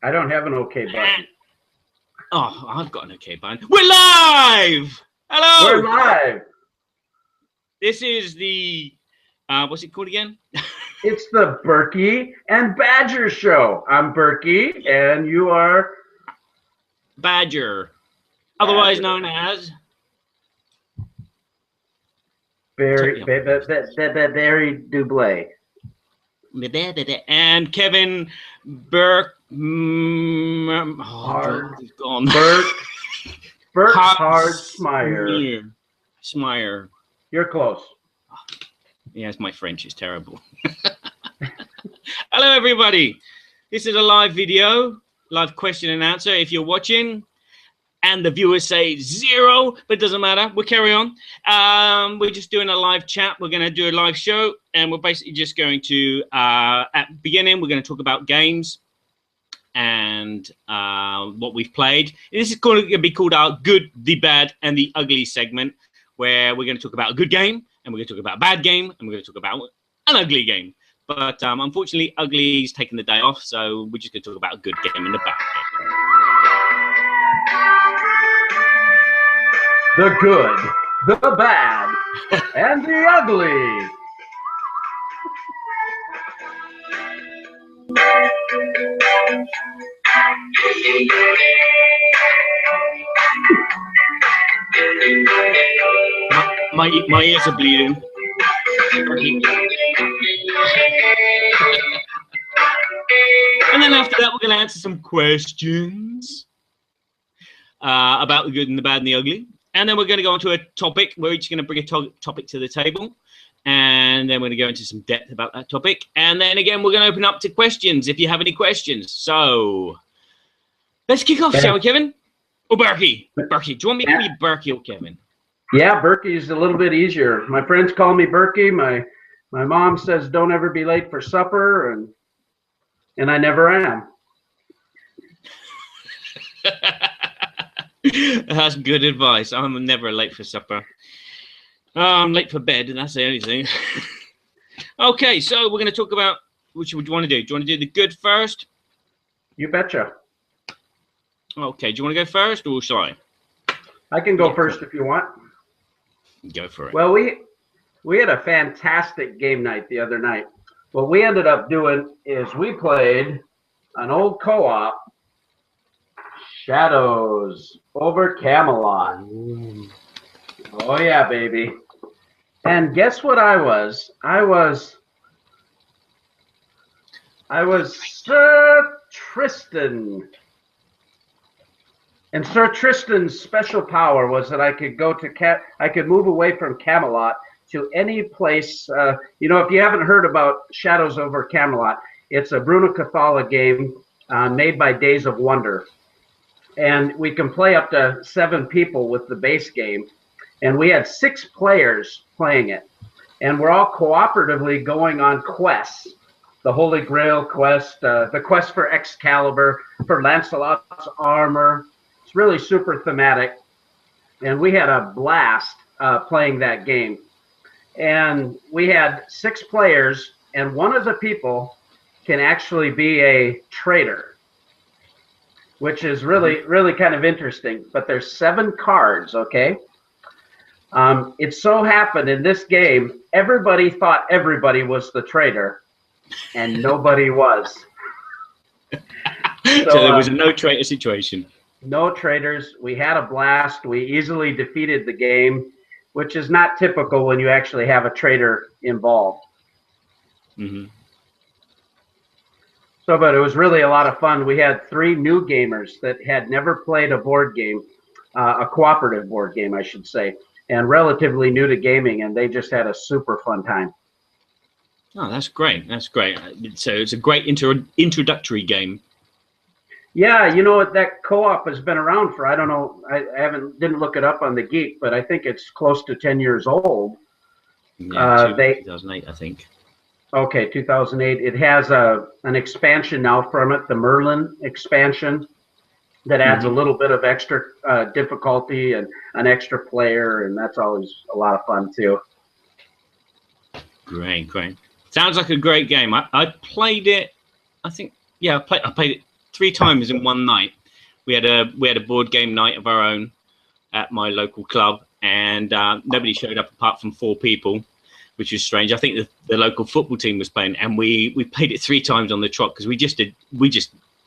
I don't have an okay button. Oh, I've got an okay button. We're live! Hello! We're live! This is the, what's it called again? It's the Burky and Badger Show. I'm Burky, and you are? Badger. Otherwise known as? Barry Dublé. And Kevin Burkhardsmeier. Smeier. You're close. Yes, my French is terrible. Hello, everybody. This is a live video, live question and answer. If you're watching and the viewers say 0, but it doesn't matter, we'll carry on. We're just doing a live chat. We're going to do a live show, and we're basically just going to, at the beginning, we're going to talk about games and what we've played. This is going to be called our good, the bad, and the ugly segment, where we're going to talk about a good game, and we're going to talk about a bad game, and we're going to talk about an ugly game. But unfortunately, ugly's taking the day off, so we're just going to talk about a good game and a bad game. The good, the bad, and the ugly. My ears are bleeding. And then after that, we're going to answer some questions about the good and the bad and the ugly. And then we're going to go on to a topic. We're each going to bring a topic to the table. And then we're going to go into some depth about that topic. And then again, we're going to open up to questions if you have any questions. So let's kick off, shall we, Kevin? Oh, Burky. Burky. Do you want me to call you Burky or Kevin? Yeah, Burky's a little bit easier. My friends call me Burky. My mom says don't ever be late for supper, and I never am. That's good advice. I'm never late for supper. I'm late for bed, and that's the only thing. Okay, so we're going to talk about, which would you want to do? Do you want to do the good first? You betcha. Okay, do you want to go first, or shall I? I can go first if you want. Go for it. Well, we had a fantastic game night the other night. What we ended up doing is we played an old co-op, Shadows over Camelot. Ooh. Oh yeah, baby. And guess what I was? I was Sir Tristan. And Sir Tristan's special power was that I could go to I could move away from Camelot to any place. You know, if you haven't heard about Shadows over Camelot, it's a Bruno Cathala game made by Days of Wonder. And we can play up to 7 people with the base game. And we had 6 players playing it. And we're all cooperatively going on quests. The Holy Grail quest, the quest for Excalibur, for Lancelot's armor. It's really super thematic. And we had a blast playing that game. And we had 6 players, and one of the people can actually be a traitor, which is really, really kind of interesting. But there's 7 cards, okay? It so happened in this game, everybody thought everybody was the traitor, and nobody was. So there was a no traitor situation. No traitors. We had a blast. We easily defeated the game, which is not typical when you actually have a traitor involved. Mm-hmm. So, but it was really a lot of fun. We had 3 new gamers that had never played a board game, a cooperative board game, I should say, and relatively new to gaming, and they just had a super fun time. Oh, that's great. That's great. So it's a great introductory game. Yeah, you know what? That co-op has been around for, I don't know, I didn't look it up on the Geek, but I think it's close to 10 years old. Yeah, 2008, I think. Okay, 2008. It has an expansion now from it, the Merlin expansion, that adds a little bit of extra difficulty and an extra player, and that's always a lot of fun too. Great, great. Sounds like a great game. I played it. I think, yeah, I played it three times in one night. We had a board game night of our own at my local club, and nobody showed up apart from 4 people, which was strange. I think the local football team was playing, and we played it 3 times on the trot because we just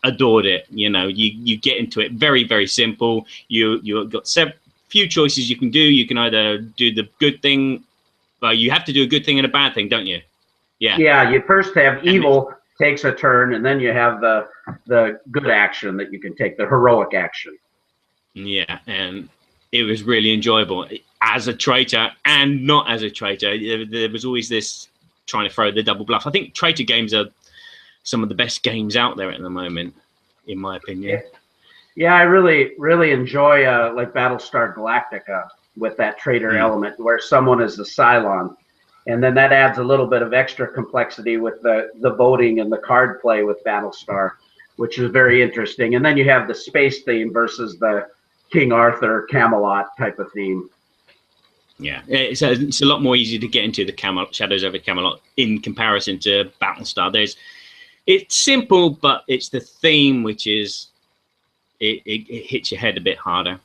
adored it. You know, you get into it, very, very simple. You've got few choices you can do. You can either do the good thing. Well, you have to do a good thing and a bad thing, don't you? Yeah. Yeah, you first have evil takes a turn, and then you have the good action that you can take, the heroic action. Yeah, and it was really enjoyable as a traitor and not as a traitor. There was always this trying to throw the double bluff. I think traitor games are some of the best games out there at the moment, in my opinion. Yeah, I really enjoy like Battlestar Galactica with that traitor element, where someone is the Cylon. And then that adds a little bit of extra complexity with the voting and the card play with Battlestar, which is very interesting. And then you have the space theme versus the King Arthur Camelot type of theme. Yeah, it's a lot more easy to get into the Shadows over Camelot in comparison to Battlestar. It's simple, but it's the theme which is it hits your head a bit harder.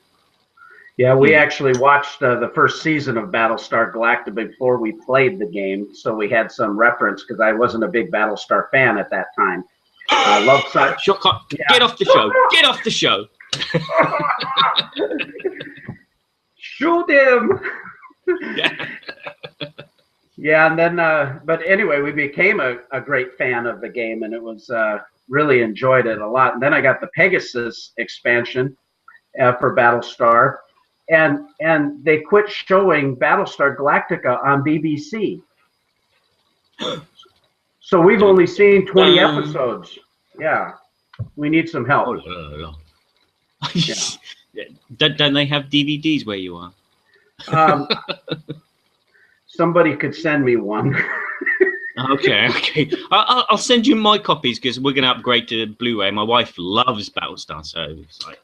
Yeah, we actually watched the first season of Battlestar Galactica before we played the game, so we had some reference because I wasn't a big Battlestar fan at that time. I love Get off the show! Get off the show! Shoot him! Yeah. Yeah, and then, but anyway, we became a great fan of the game, and it was really enjoyed it a lot. And then I got the Pegasus expansion for Battlestar. And they quit showing Battlestar Galactica on BBC. So we've only seen 20 episodes. Yeah. We need some help. Yeah. Don't they have DVDs where you are? Somebody could send me one. Okay. I'll send you my copies because we're going to upgrade to Blu-ray. My wife loves Battlestar, so it's like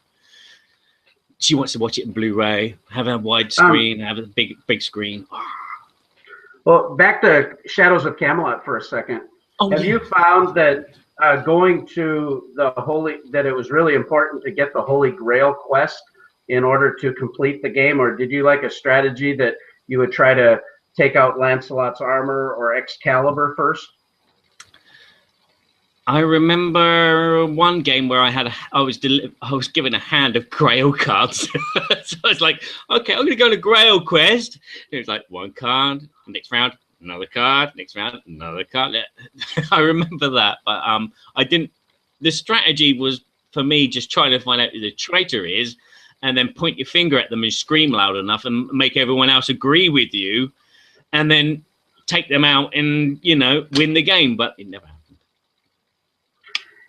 she wants to watch it in Blu-ray, have a wide screen, have a big screen. Well, back to Shadows of Camelot for a second. Have you found that going to that it was really important to get the Holy Grail quest in order to complete the game, or did you like a strategy that you would try to take out Lancelot's armor or Excalibur first? I remember one game where I was given a hand of Grail cards. So I was like, okay, I'm going to go on a Grail quest. It was like one card, next round, another card, next round, another card. I remember that, but I didn't. The strategy was for me just trying to find out who the traitor is, and then point your finger at them and scream loud enough and make everyone else agree with you, and then take them out and win the game. But it never happened.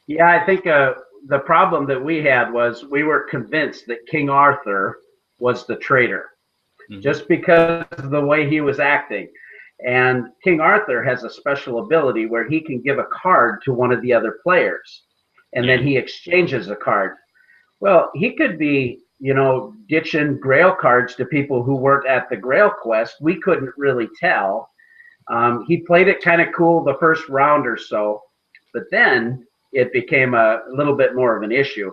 Yeah, I think the problem that we had was we were convinced that King Arthur was the traitor, just because of the way he was acting. And King Arthur has a special ability where he can give a card to one of the other players, and then he exchanges a card. Well, he could be, ditching Grail cards to people who weren't at the Grail quest. We couldn't really tell. He played it kind of cool the first round or so, but then it became a little bit more of an issue.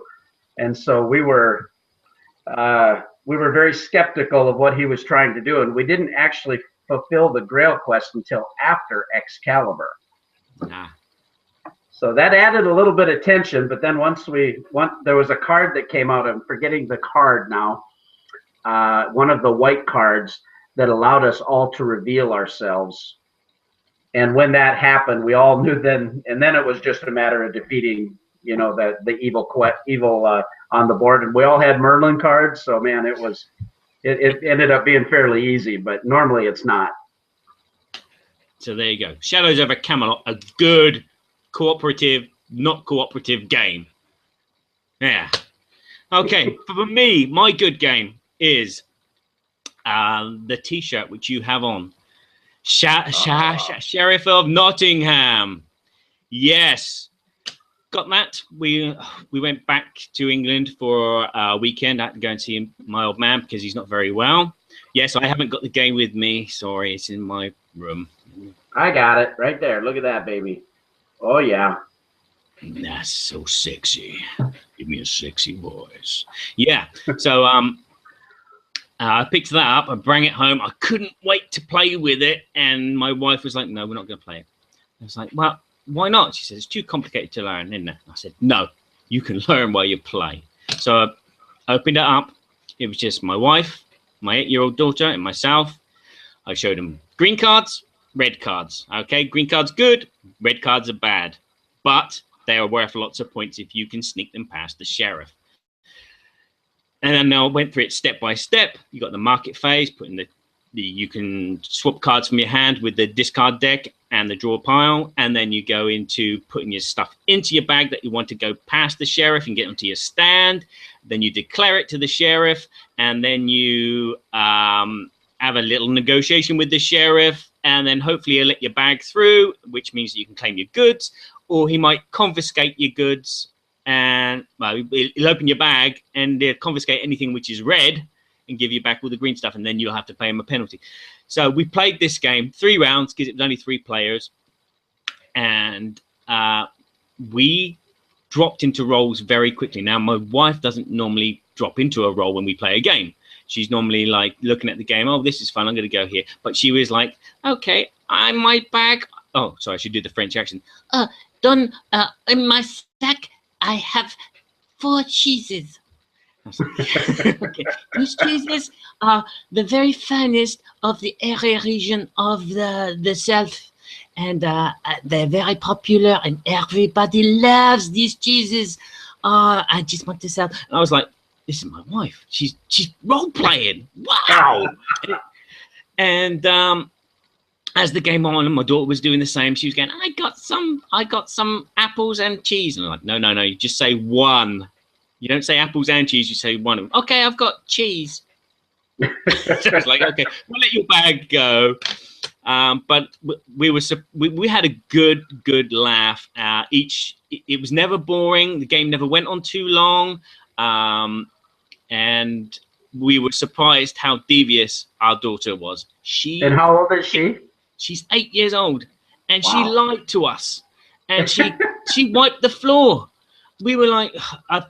And so we were very skeptical of what he was trying to do, and we didn't actually fulfill the Grail quest until after Excalibur. So that added a little bit of tension, but then there was a card that came out, I'm forgetting the card now, one of the white cards that allowed us all to reveal ourselves. And when that happened, we all knew then, and then it was just a matter of defeating, the evil on the board. And we all had Merlin cards, so man, it ended up being fairly easy, but normally it's not. So there you go. Shadows over Camelot, a good cooperative, not cooperative game. Yeah. Okay, for me, my good game is the T-shirt which you have on. Sheriff of Nottingham. Yes, got that. We went back to England for a weekend. I had to go and see my old man because he's not very well. Yes, I haven't got the game with me. Sorry, it's in my room. I got it right there. Look at that, baby. Oh yeah. That's so sexy. Give me a sexy voice. Yeah. So I picked that up. I brought it home. I couldn't wait to play with it. And my wife was like, no, we're not going to play it. I was like, well, why not? She said, it's too complicated to learn, isn't it? I said, no, you can learn while you play. So I opened it up. It was just my wife, my 8-year-old daughter, and myself. I showed them green cards, red cards. Okay, green cards good, red cards are bad. But they are worth lots of points if you can sneak them past the sheriff. And then I went through it step by step. You got the market phase, putting you can swap cards from your hand with the discard deck and the draw pile. And then you go into putting your stuff into your bag that you want to go past the sheriff and get onto your stand. Then you declare it to the sheriff. And then you have a little negotiation with the sheriff. And then hopefully he'll let your bag through, which means that you can claim your goods. Or he might confiscate your goods, and well, he'll open your bag and they'll confiscate anything which is red and give you back all the green stuff, and then you'll have to pay him a penalty. So we played this game 3 rounds because it was only 3 players, and we dropped into roles very quickly. Now, my wife doesn't normally drop into a role when we play a game. She's normally like looking at the game, oh, this is fun, I'm going to go here. But she was like, okay, I might bag. Oh, sorry, I should do the French accent. Don, in my sack, I have 4 cheeses. Okay. These cheeses are the very finest of the area region of the south. And they're very popular, and everybody loves these cheeses. I just want to sell. And I was like, this is my wife. She's role-playing. Wow. And as the game on, and my daughter was doing the same, she was going, I got some apples and cheese. And I'm like, no, you just say 1. You don't say apples and cheese, you say 1. Okay, I've got cheese. So I was like, okay, we'll let your bag go. But we had a good laugh. It was never boring. The game never went on too long. And we were surprised how devious our daughter was. And how old is she? She's 8 years old, and wow. She lied to us, and she wiped the floor. We were like, I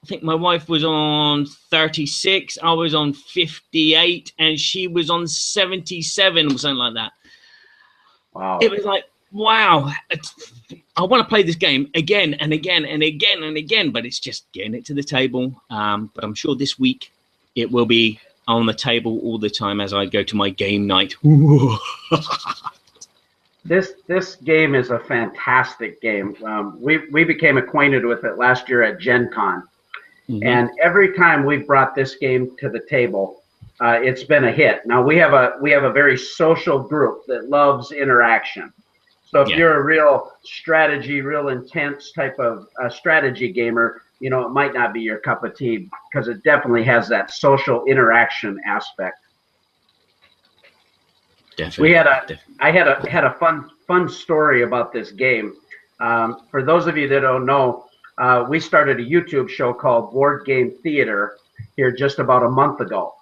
think my wife was on 36, I was on 58, and she was on 77 or something like that. Wow. It was like, wow, I want to play this game again and again and again and again, but it's just getting it to the table. But I'm sure this week it will be on the table all the time as I go to my game night. This game is a fantastic game. We became acquainted with it last year at Gen Con. And every time we've brought this game to the table, it's been a hit. Now we have a very social group that loves interaction. So if you're a real strategy, real intense type of strategy gamer, you know, it might not be your cup of tea because it definitely has that social interaction aspect. Definitely. I had a fun story about this game. For those of you that don't know, we started a YouTube show called Board Game Theater here just about a month ago.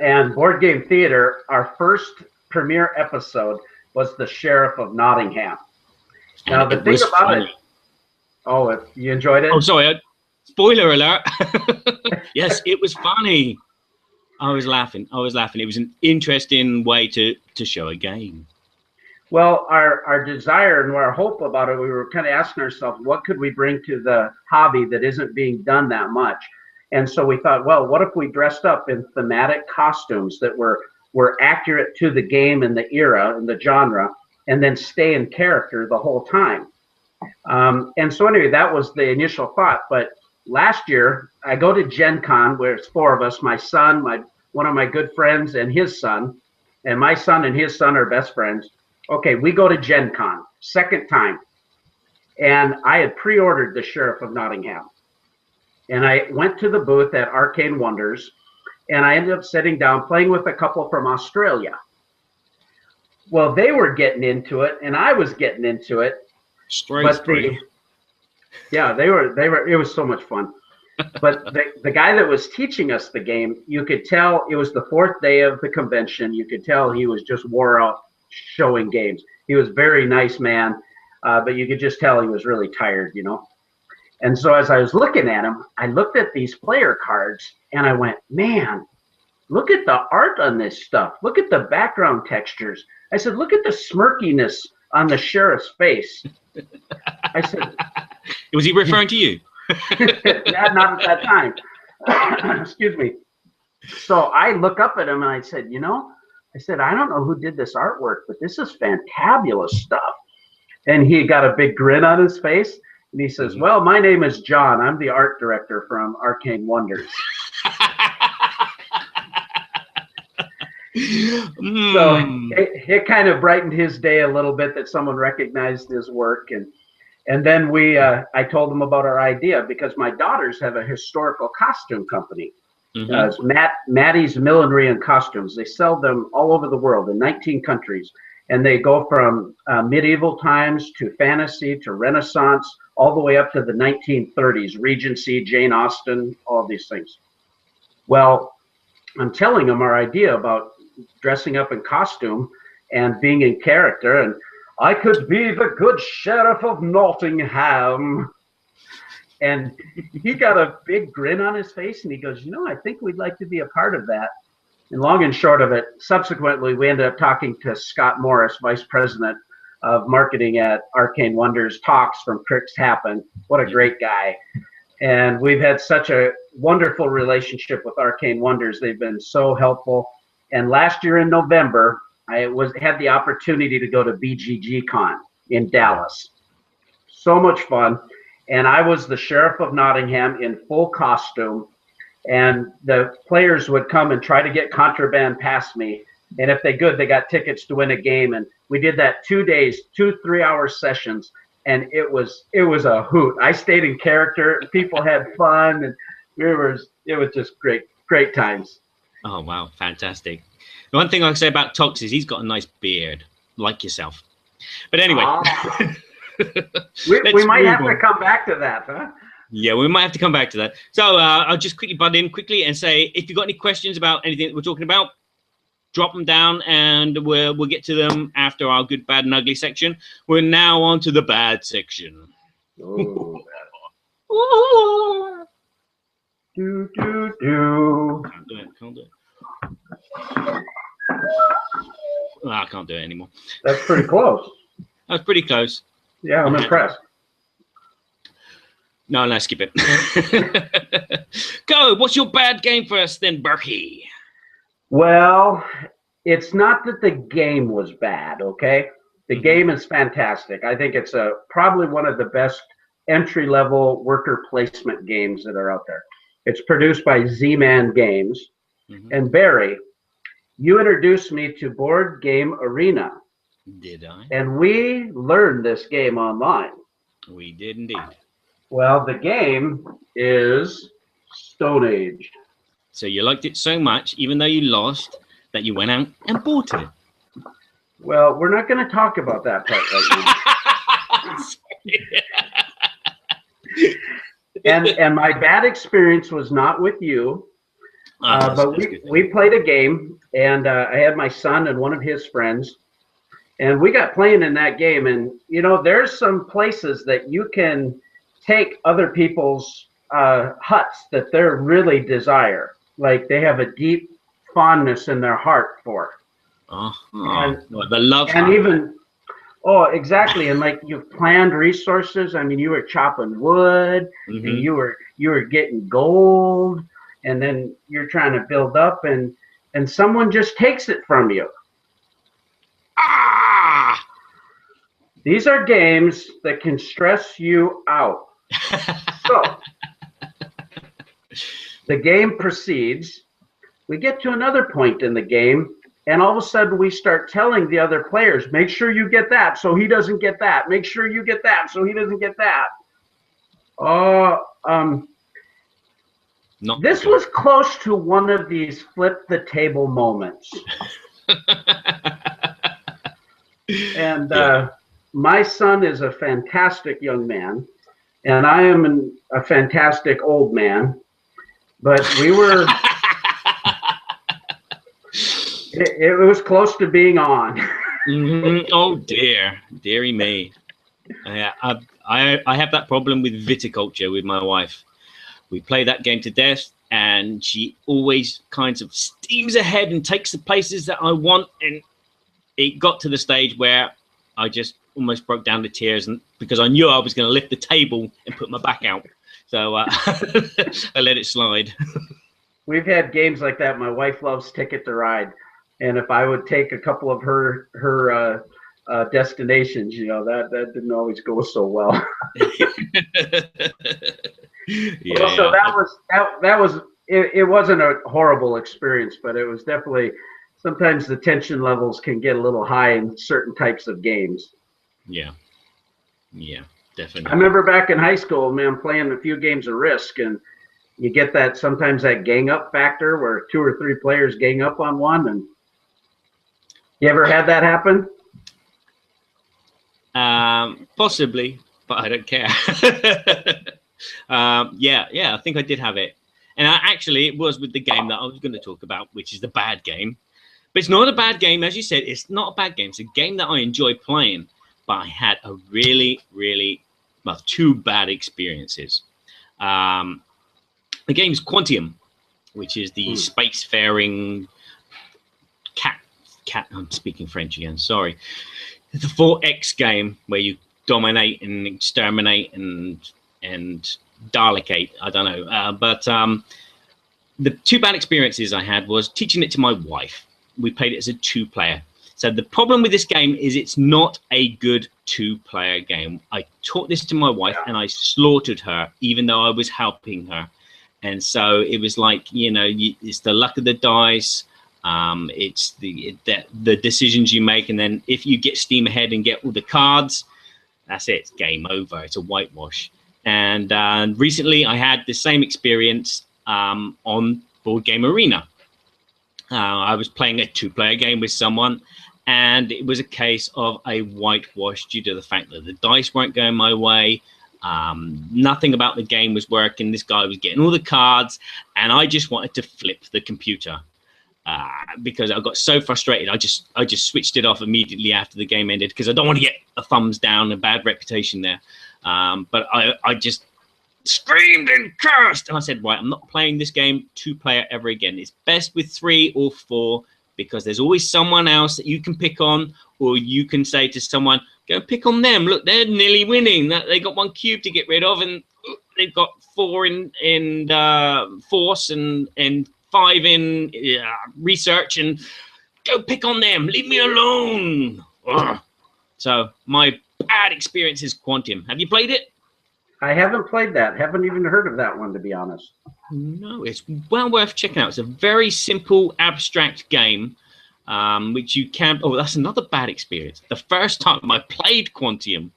And Board Game Theater, our first premiere episode was the Sheriff of Nottingham. Now the thing about it. Oh, you enjoyed it? Oh, sorry. Spoiler alert. Yes, it was funny. I was laughing. It was an interesting way to show a game. Well, our desire and our hope about it, we were kind of asking ourselves, what could we bring to the hobby that isn't being done that much? And so we thought, well, what if we dressed up in thematic costumes that were accurate to the game and the era and the genre, and then stay in character the whole time? And so anyway, that was the initial thought. But last year, I go to Gen Con, where it's 4 of us, my son, one of my good friends, and his son. And my son and his son are best friends. Okay, we go to Gen Con, second time. And I had pre-ordered the Sheriff of Nottingham. And I went to the booth at Arcane Wonders, and I ended up sitting down playing with a couple from Australia. Well, they were getting into it, and I was getting into it. Yeah, they were. It was so much fun. But the guy that was teaching us the game, you could tell it was the 4th day of the convention. You could tell he was just wore out showing games. He was a very nice man. but you could just tell he was really tired, you know. And so as I was looking at him, I looked at these player cards and I went, man, look at the art on this stuff. Look at the background textures. I said, look at the smirkiness on the sheriff's face. I said, was he referring to you? not at that time. Excuse me. So I look up at him and I said, you know, I said, I don't know who did this artwork, but this is fantabulous stuff. And he got a big grin on his face. And he says, well, my name is John. I'm the art director from Arcane Wonders. So it kind of brightened his day a little bit that someone recognized his work. And then I told him about our idea because my daughters have a historical costume company. It's Maddie's Millinery and Costumes. They sell them all over the world in 19 countries. And they go from medieval times to fantasy to Renaissance, all the way up to the 1930s, Regency, Jane Austen, all these things. Well, I'm telling them our idea about dressing up in costume and being in character, and I could be the good sheriff of Nottingham. And he got a big grin on his face and he goes, you know, I think we'd like to be a part of that. And long and short of it, subsequently, we ended up talking to Scott Morris, vice president of marketing at Arcane Wonders, talks from Cricks Happen. What a great guy. And we've had such a wonderful relationship with Arcane Wonders. They've been so helpful. And last year in November, I had the opportunity to go to BGG Con in Dallas. So much fun. And I was the sheriff of Nottingham in full costume. And the players would come and try to get contraband past me. And if they could, they got tickets to win a game. And we did that 2 days, 2 3-hour sessions. And it was a hoot. I stayed in character. People had fun. And it was just great times. Oh, wow. Fantastic. The one thing I can say about Tox is he's got a nice beard, like yourself. But anyway. We might have to come back to that, huh? Yeah, we might have to come back to that. So I'll just quickly butt in quickly and say, if you've got any questions about anything that we're talking about, drop them down and we'll get to them after our good, bad, and ugly section. We're now on to the bad section. Oh, Can't do it. Oh, I can't do it anymore. That's pretty close. That was pretty close. Yeah, I'm impressed. No, skip it. Go. What's your bad game for us then, Burky? Well, it's not that the game was bad, okay? The game is fantastic. I think it's probably one of the best entry-level worker placement games that are out there. It's produced by Z-Man Games. And Barry, you introduced me to Board Game Arena. Did I? And we learned this game online. We did indeed. Well, the game is Stone Age. So you liked it so much, even though you lost, that you went out and bought it. Well, we're not going to talk about that part right now. And my bad experience was not with you, but we played a game, and I had my son and one of his friends, and we got playing in that game. And, you know, there's some places that you can take other people's huts that they really desire. Like they have a deep fondness in their heart for. The love. And even, exactly. And like you've planned resources. I mean, you were chopping wood, and you were getting gold, and then you're trying to build up, and someone just takes it from you. These are games that can stress you out. So the game proceeds. We get to another point in the game, and all of a sudden we start telling the other players, make sure you get that so he doesn't get that. Make sure you get that so he doesn't get that. This was close to one of these flip the table moments. And my son is a fantastic young man, and I am a fantastic old man. But we were, it was close to being on. Oh dear, dearie me. Yeah, I have that problem with viticulture with my wife. We play that game to death, and she always kind of steams ahead and takes the places that I want. And it got to the stage where I just almost broke down to tears, and because I knew I was going to lift the table and put my back out. So I let it slide. We've had games like that. My wife loves Ticket to Ride, and if I would take a couple of her destinations, you know, that didn't always go so well. Yeah. Well, so that was it wasn't a horrible experience, but it was definitely, sometimes the tension levels can get a little high in certain types of games. Yeah, definitely. I remember back in high school, man, playing a few games of Risk, and you get that sometimes that gang up factor where 2 or 3 players gang up on one. And you ever had that happen? Possibly, but I don't care. Yeah, I think I did have it. And actually, it was with the game that I was going to talk about, which is the bad game. But it's not a bad game, as you said. It's not a bad game. It's a game that I enjoy playing. But I had a really, well, 2 bad experiences. The game is Quantium, which is the spacefaring cat. I'm speaking French again. Sorry. The 4X game where you dominate and exterminate and Dalekate. I don't know. But the 2 bad experiences I had was teaching it to my wife. We played it as a 2-player. So the problem with this game is it's not a good 2-player game. I taught this to my wife and I slaughtered her, even though I was helping her. And so it was like, you know, it's the luck of the dice. It's the decisions you make. And then if you get steam ahead and get all the cards, that's it. It's game over. It's a whitewash. And recently I had the same experience on Board Game Arena. I was playing a 2-player game with someone, and it was a case of a whitewash due to the fact that the dice weren't going my way. Nothing about the game was working. This guy was getting all the cards, and I just wanted to flip the computer because I got so frustrated. I just switched it off immediately after the game ended because I don't want to get a thumbs down, a bad reputation there. But I just screamed and cursed, and I said, right, I'm not playing this game 2-player ever again. It's best with 3 or 4 because there's always someone else that you can pick on, or you can say to someone, go pick on them. Look, they're nearly winning. They got 1 cube to get rid of, and they've got 4 in force and 5 in research, and go pick on them. Leave me alone. Ugh. So my bad experience is Quantium. Have you played it? I haven't played that. Haven't even heard of that one, to be honest. No, it's well worth checking out. It's a very simple, abstract game, which you can... Oh, that's another bad experience. The first time I played Quantium,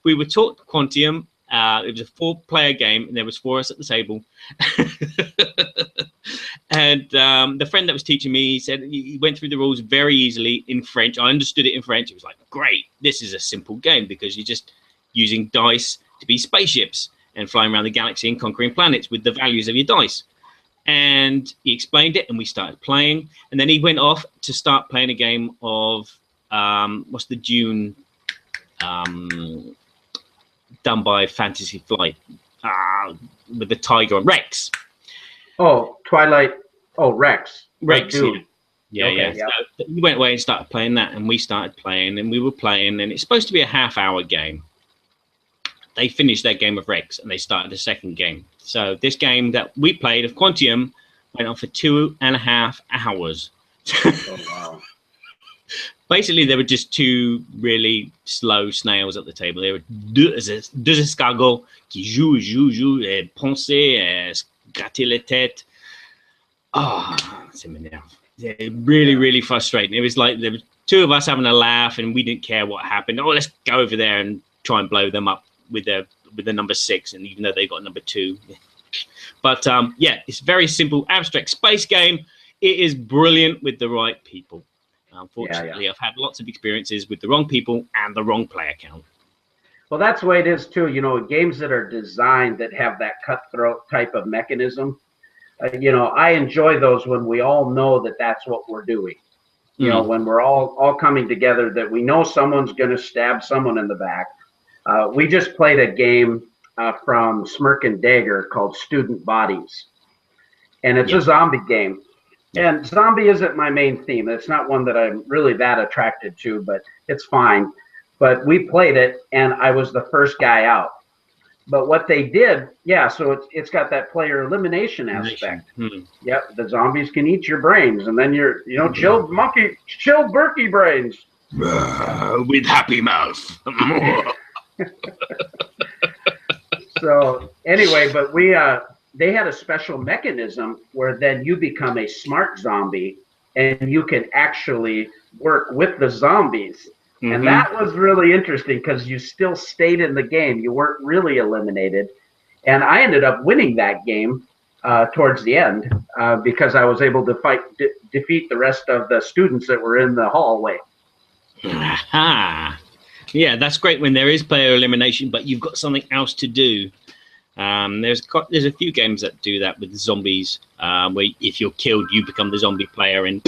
we were taught Quantium. It was a 4-player game, and there was 4 of us at the table. And the friend that was teaching me, he said he went through the rules very easily in French. I understood it in French. It was like, great, this is a simple game because you're just using dice to be spaceships and flying around the galaxy and conquering planets with the values of your dice. And he explained it, and we started playing. And then he went off to start playing a game of what's the Dune done by Fantasy Flight with the tiger on Rex. Oh, Twilight. Oh, Rex. Rex. Dune. Yeah. Okay, So we went away and started playing that, and we started playing, and we were playing, and it's supposed to be a half-hour game. They finished their game of Rex, and they started a second game. So this game that we played of Quantium went on for 2.5 hours. Oh, wow. Basically, there were just 2 really slow snails at the table. There were deux escargots qui jouent, et penser, gratter la tête. Oh, ça m'énerve. Really frustrating. It was like there were 2 of us having a laugh, and we didn't care what happened. Oh, let's go over there and try and blow them up with the number 6, and even though they got number 2. But yeah, it's a very simple abstract space game. It is brilliant with the right people. Unfortunately, I've had lots of experiences with the wrong people and the wrong player count. Well, that's the way it is too. You know, games that are designed that have that cutthroat type of mechanism. You know, I enjoy those when we all know that that's what we're doing. You know, when we're all coming together, that we know someone's going to stab someone in the back. We just played a game from Smirk and Dagger called Student Bodies, and it's a zombie game. And zombie isn't my main theme. It's not one that I'm really that attracted to, but it's fine. But we played it, and I was the first guy out. But what they did, so it's got that player elimination aspect. Yep, the zombies can eat your brains, and then you're, chilled Burky brains. With happy mouth. So anyway, but they had a special mechanism where then you become a smart zombie, and you can actually work with the zombies. And that was really interesting because you still stayed in the game. You weren't really eliminated. And I ended up winning that game towards the end because I was able to defeat the rest of the students that were in the hallway. Aha. Yeah, that's great when there is player elimination, but you've got something else to do. There's a few games that do that with zombies, where if you're killed, you become the zombie player and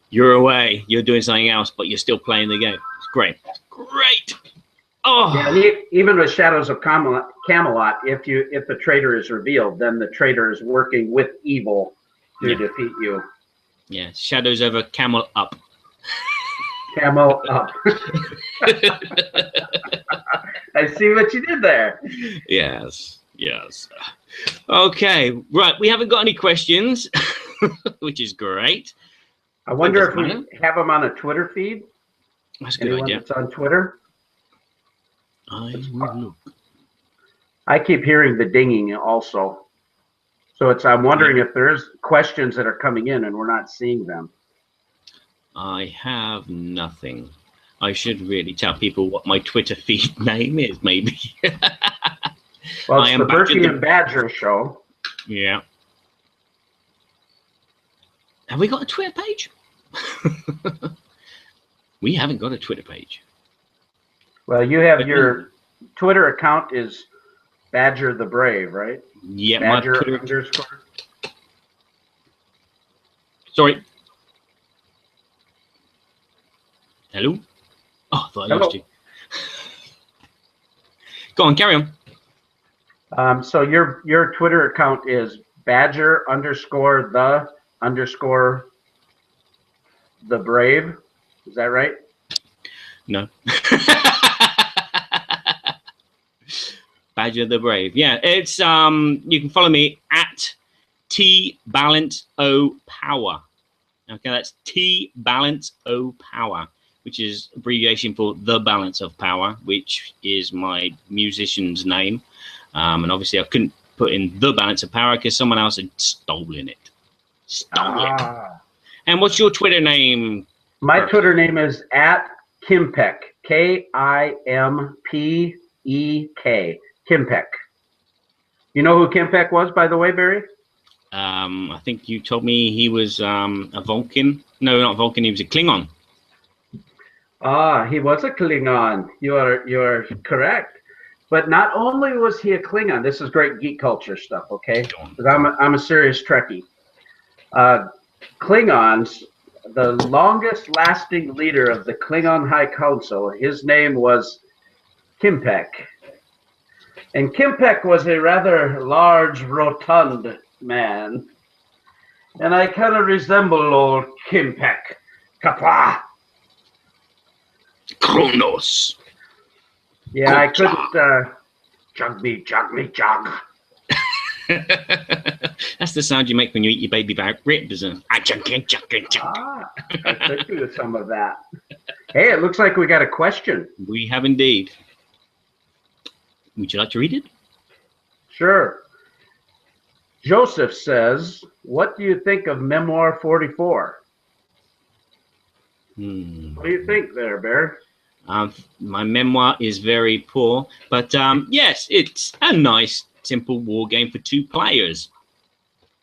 you're away. You're doing something else, but you're still playing the game. It's great. Great. Oh. Yeah, even with Shadows of Camelot, if the traitor is revealed, then the traitor is working with evil to defeat you. Yeah, Shadows over Camel up. Camel up. I see what you did there. Yes. Okay, right. We haven't got any questions, which is great. I wonder if we have them on a Twitter feed. That's a good idea. That's on Twitter. I will look. I keep hearing the dinging also. So I'm wondering if there's questions that are coming in and we're not seeing them. I have nothing. I should really tell people what my Twitter feed name is, maybe. Well, it's the Burky and Badger show. Yeah. Have we got a Twitter page? We haven't got a Twitter page. Well, you have your Twitter account is Badger the Brave, right? Yeah, Badger my Twitter underscore. Sorry. Hello? Oh, I thought I lost you. Go on, carry on. So your Twitter account is Badger underscore the Brave. Is that right? No. Badger the Brave. Yeah, it's you can follow me at TBalanceOPower. Okay, that's TBalanceOPower, which is abbreviation for The Balance of Power, which is my musician's name. And obviously I couldn't put in The Balance of Power because someone else had stolen it. And what's your Twitter name? My Twitter name is at Kimpek, Kimpek. Kimpek. You know who Kimpek was, by the way, Barry? I think you told me he was a Vulcan. No, not Vulcan. He was a Klingon. He was a Klingon. You are correct. But not only was he a Klingon, this is great geek culture stuff, okay? Because I'm a serious Trekkie. Klingons, the longest lasting leader of the Klingon High Council, his name was Kimpek. And Kimpek was a rather large, rotund man. And I kind of resemble old Kimpek. Kapla! Kronos. Yeah, I couldn't jug me. That's the sound you make when you eat your baby back ribs, isn't it? I could do some of that. Hey, it looks like we got a question. We have indeed. Would you like to read it? Sure. Joseph says, what do you think of Memoir 44? What do you think there, Bear? My memoir is very poor, but yes, it's a nice, simple war game for 2 players.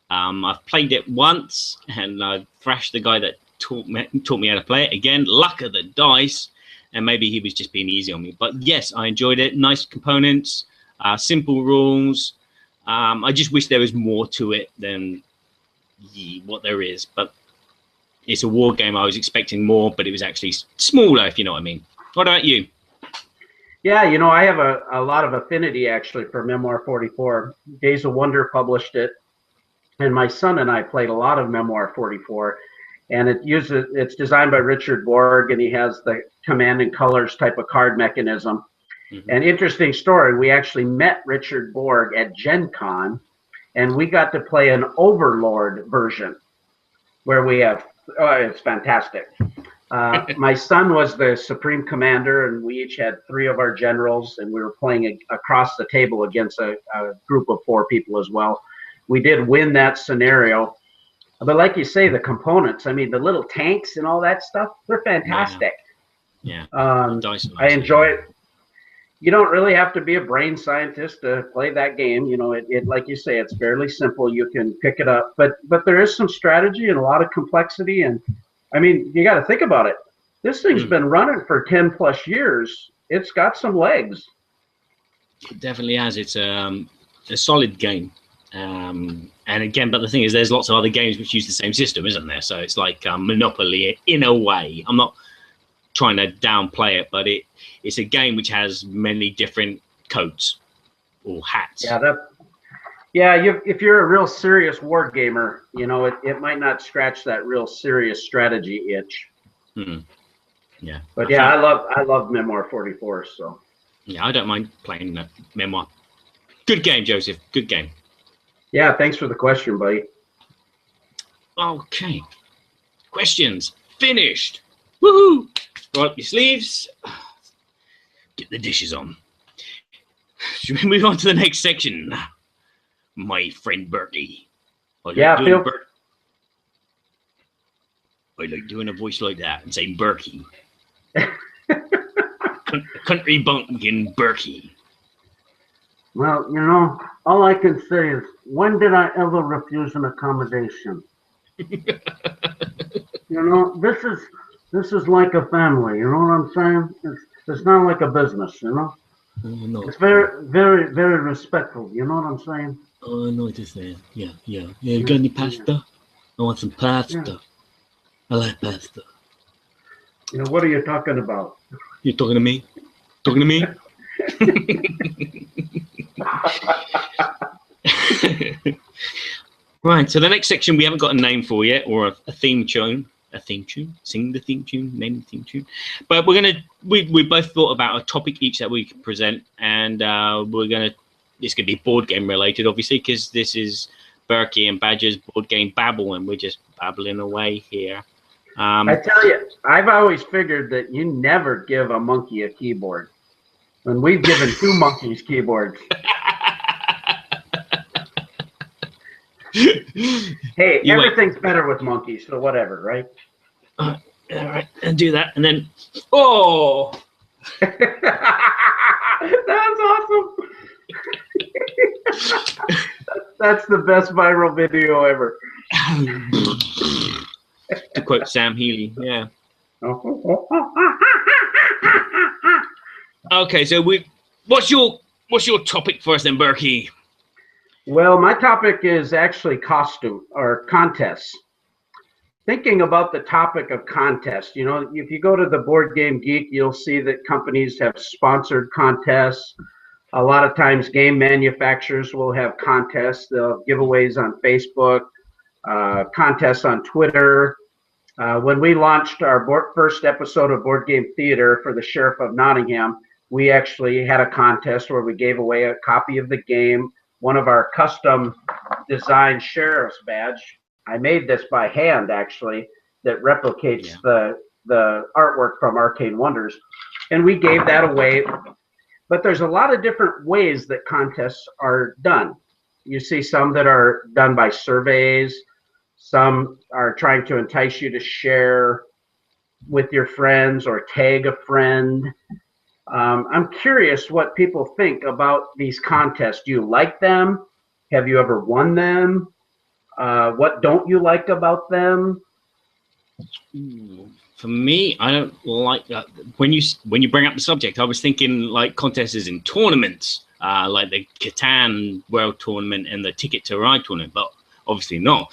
I've played it once, and I thrashed the guy that taught me how to play it. Again, luck of the dice, and maybe he was just being easy on me. But yes, I enjoyed it. Nice components, simple rules. I just wish there was more to it than what there is. But it's a war game. I was expecting more, but it was actually smaller, if you know what I mean. What about you? Yeah, you know, I have a lot of affinity actually for Memoir 44. Days of Wonder published it, and my son and I played a lot of Memoir 44. And it's designed by Richard Borg, and he has the command and colors type of card mechanism. Mm-hmm. And interesting story, we actually met Richard Borg at Gen Con, and we got to play an Overlord version where we have, it's fantastic. My son was the Supreme Commander, and we each had 3 of our generals, and we were playing across the table against a group of 4 people as well. We did win that scenario. But like you say, the components, I mean, the little tanks and all that stuff, they're fantastic. Yeah. I enjoy it. You don't really have to be a brain scientist to play that game. You know, it like you say, it's fairly simple. You can pick it up, but there is some strategy and a lot of complexity. And I mean, you got to think about it. This thing's been running for 10 plus years. It's got some legs. It definitely has. It's a solid game. And again, but the thing is, there's lots of other games which use the same system, isn't there? So it's like Monopoly in a way. I'm not trying to downplay it, but it's a game which has many different coats or hats. Yeah, if you're a real serious war gamer, you know, it might not scratch that real serious strategy itch. Yeah. But yeah, I love Memoir 44. So yeah, I don't mind playing that Memoir. Good game, Joseph. Good game. Yeah, thanks for the question, buddy. Okay. Questions finished. Woohoo! Roll up your sleeves. Get the dishes on. Should we move on to the next section? My friend Burky. I like doing a voice like that and saying Burky. Country bumpkin Burky. Well, you know, all I can say is, when did I ever refuse an accommodation? You know, this is like a family. You know what I'm saying? It's not like a business. You know, it's very, very, very respectful. You know what I'm saying? Oh, I know what you're saying. Yeah. You got any pasta? I want some pasta. Yeah. I like pasta. You know, what are you talking about? You talking to me? Talking to me? Right, so the next section we haven't got a name for yet, or a theme tune. A theme tune, sing the theme tune, name the theme tune. But we both thought about a topic each that we could present, and it's gonna be board game related, obviously, because this is Burky and Badger's board game Babble, and we're just babbling away here. I tell you, I've always figured that you never give a monkey a keyboard. And we've given 2 monkeys keyboards. Hey, everything's better with monkeys, so whatever, right? All right, and do that, and then, oh! That's awesome. That's the best viral video ever. To quote Sam Healy, yeah. Okay, so what's your topic for us then, Burky? Well, my topic is actually costume or contests. Thinking about the topic of contests, you know, if you go to the Board Game Geek, you'll see that companies have sponsored contests. A lot of times game manufacturers will have contests. They'll have giveaways on Facebook, contests on Twitter. When we launched our first episode of Board Game Theater for the Sheriff of Nottingham, we actually had a contest where we gave away a copy of the game, one of our custom designed sheriff's badge. I made this by hand, actually, that replicates the artwork from Arcane Wonders. And we gave that away. But there's a lot of different ways that contests are done. You see some that are done by surveys. Some are trying to entice you to share with your friends or tag a friend. I'm curious what people think about these contests. Do you like them? Have you ever won them? What don't you like about them? For me, I don't like that. When you bring up the subject, I was thinking like contests in tournaments, like the Catan World Tournament and the Ticket to Ride Tournament, but obviously not.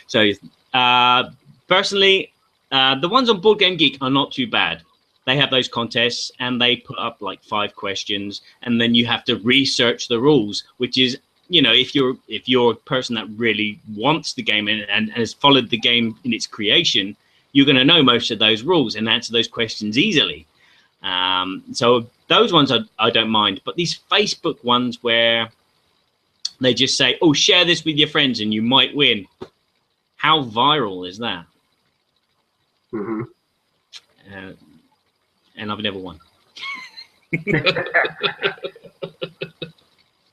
So, but Personally, the ones on Board Game Geek are not too bad. They have those contests and they put up like 5 questions, and then you have to research the rules, which is, you know, if you're a person that really wants the game and has followed the game in its creation, you're going to know most of those rules and answer those questions easily. So those ones I don't mind, but these Facebook ones where they just say, oh, share this with your friends and you might win. How viral is that? Mm-hmm. And I've never won.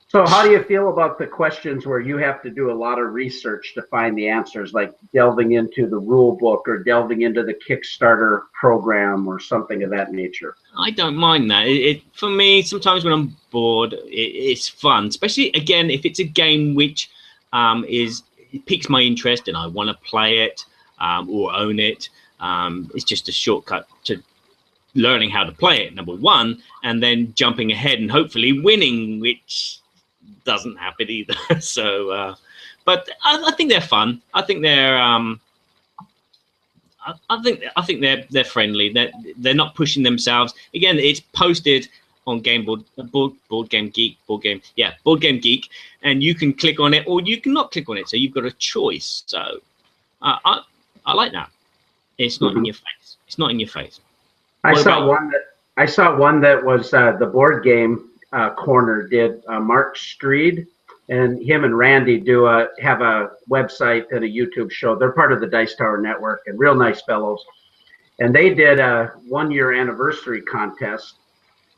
So how do you feel about the questions where you have to do a lot of research to find the answers, like delving into the rule book or delving into the Kickstarter program or something of that nature? I don't mind that. For me, sometimes when I'm bored, it's fun, especially, again, if it's a game which it piques my interest and I want to play it or own it. It's just a shortcut to learning how to play it, number one, and then jumping ahead and hopefully winning, which doesn't happen either. So, but I think they're fun. I think they're I think they're friendly. They're not pushing themselves. Again, it's posted on Board Game Geek, and you can click on it or you can not click on it. So you've got a choice. So I like that. It's not in your face. It's not in your face. I saw one that was the board game corner did Mark Streed, and him and Randy have a website and a YouTube show. They're part of the Dice Tower Network and real nice fellows. And they did a 1-year anniversary contest.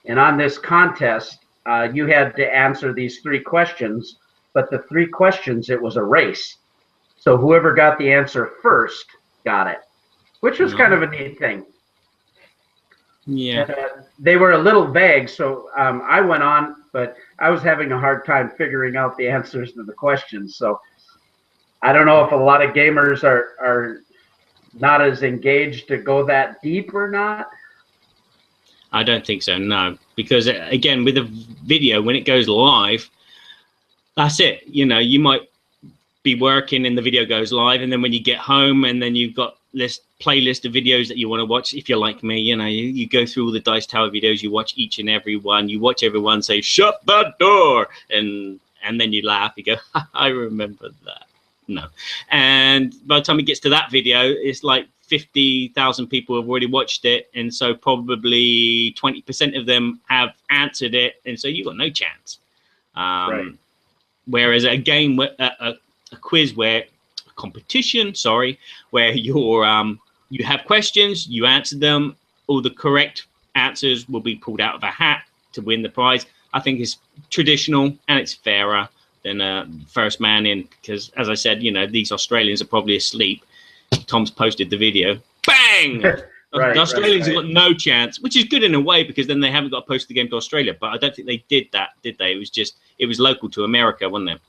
And on this contest, you had to answer these 3 questions, but the 3 questions, it was a race. So whoever got the answer first got it, which was kind of a neat thing. Yeah. And, they were a little vague, so I went on, but I was having a hard time figuring out the answers to the questions. So I don't know if a lot of gamers are not as engaged to go that deep or not. I don't think so, no. Because, again, with a video, when it goes live, that's it. You know, you might be working and the video goes live, and then when you get home and then you've got this playlist of videos that you want to watch, if you're like me, you know, you go through all the Dice Tower videos, you watch each and every one, you watch everyone say, shut that door, and then you laugh, you go, I remember that. No. And by the time it gets to that video, it's like 50,000 people have already watched it, and so probably 20% of them have answered it, and so you've got no chance. Right. Whereas a game, a quiz competition, where you have questions, you answer them, all the correct answers will be pulled out of a hat to win the prize. I think it's traditional and it's fairer than first man in, because as I said, you know, these Australians are probably asleep. Tom's posted the video, bang. Right, the Australians right. have got no chance, which is good in a way, because then they haven't got to post the game to Australia. But I don't think they did that, did they? It was local to America, wasn't it?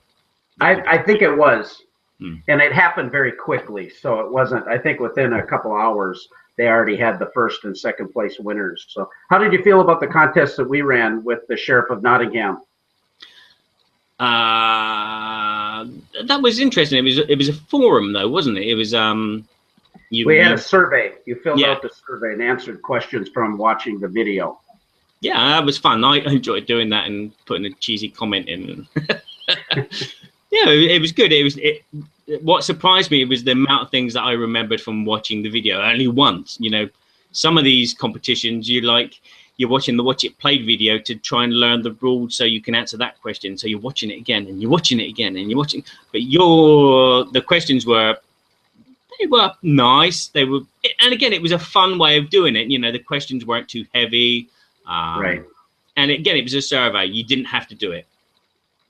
I think it was. And it happened very quickly, so it wasn't, I think within a couple hours, they already had the first and second place winners. So how did you feel about the contest that we ran with the Sheriff of Nottingham? That was interesting. It was a forum, though, wasn't it? It was we had a survey. You filled out the survey and answered questions from watching the video. Yeah, that was fun. I enjoyed doing that and putting a cheesy comment in. Yeah, it was good. What surprised me was the amount of things that I remembered from watching the video only once. You know, some of these competitions, you're watching the Watch It Played video to try and learn the rules so you can answer that question. So you're watching it again and you're watching it again and you're watching. But the questions were nice. And again, it was a fun way of doing it. You know, the questions weren't too heavy. Right. And again, it was a survey. You didn't have to do it.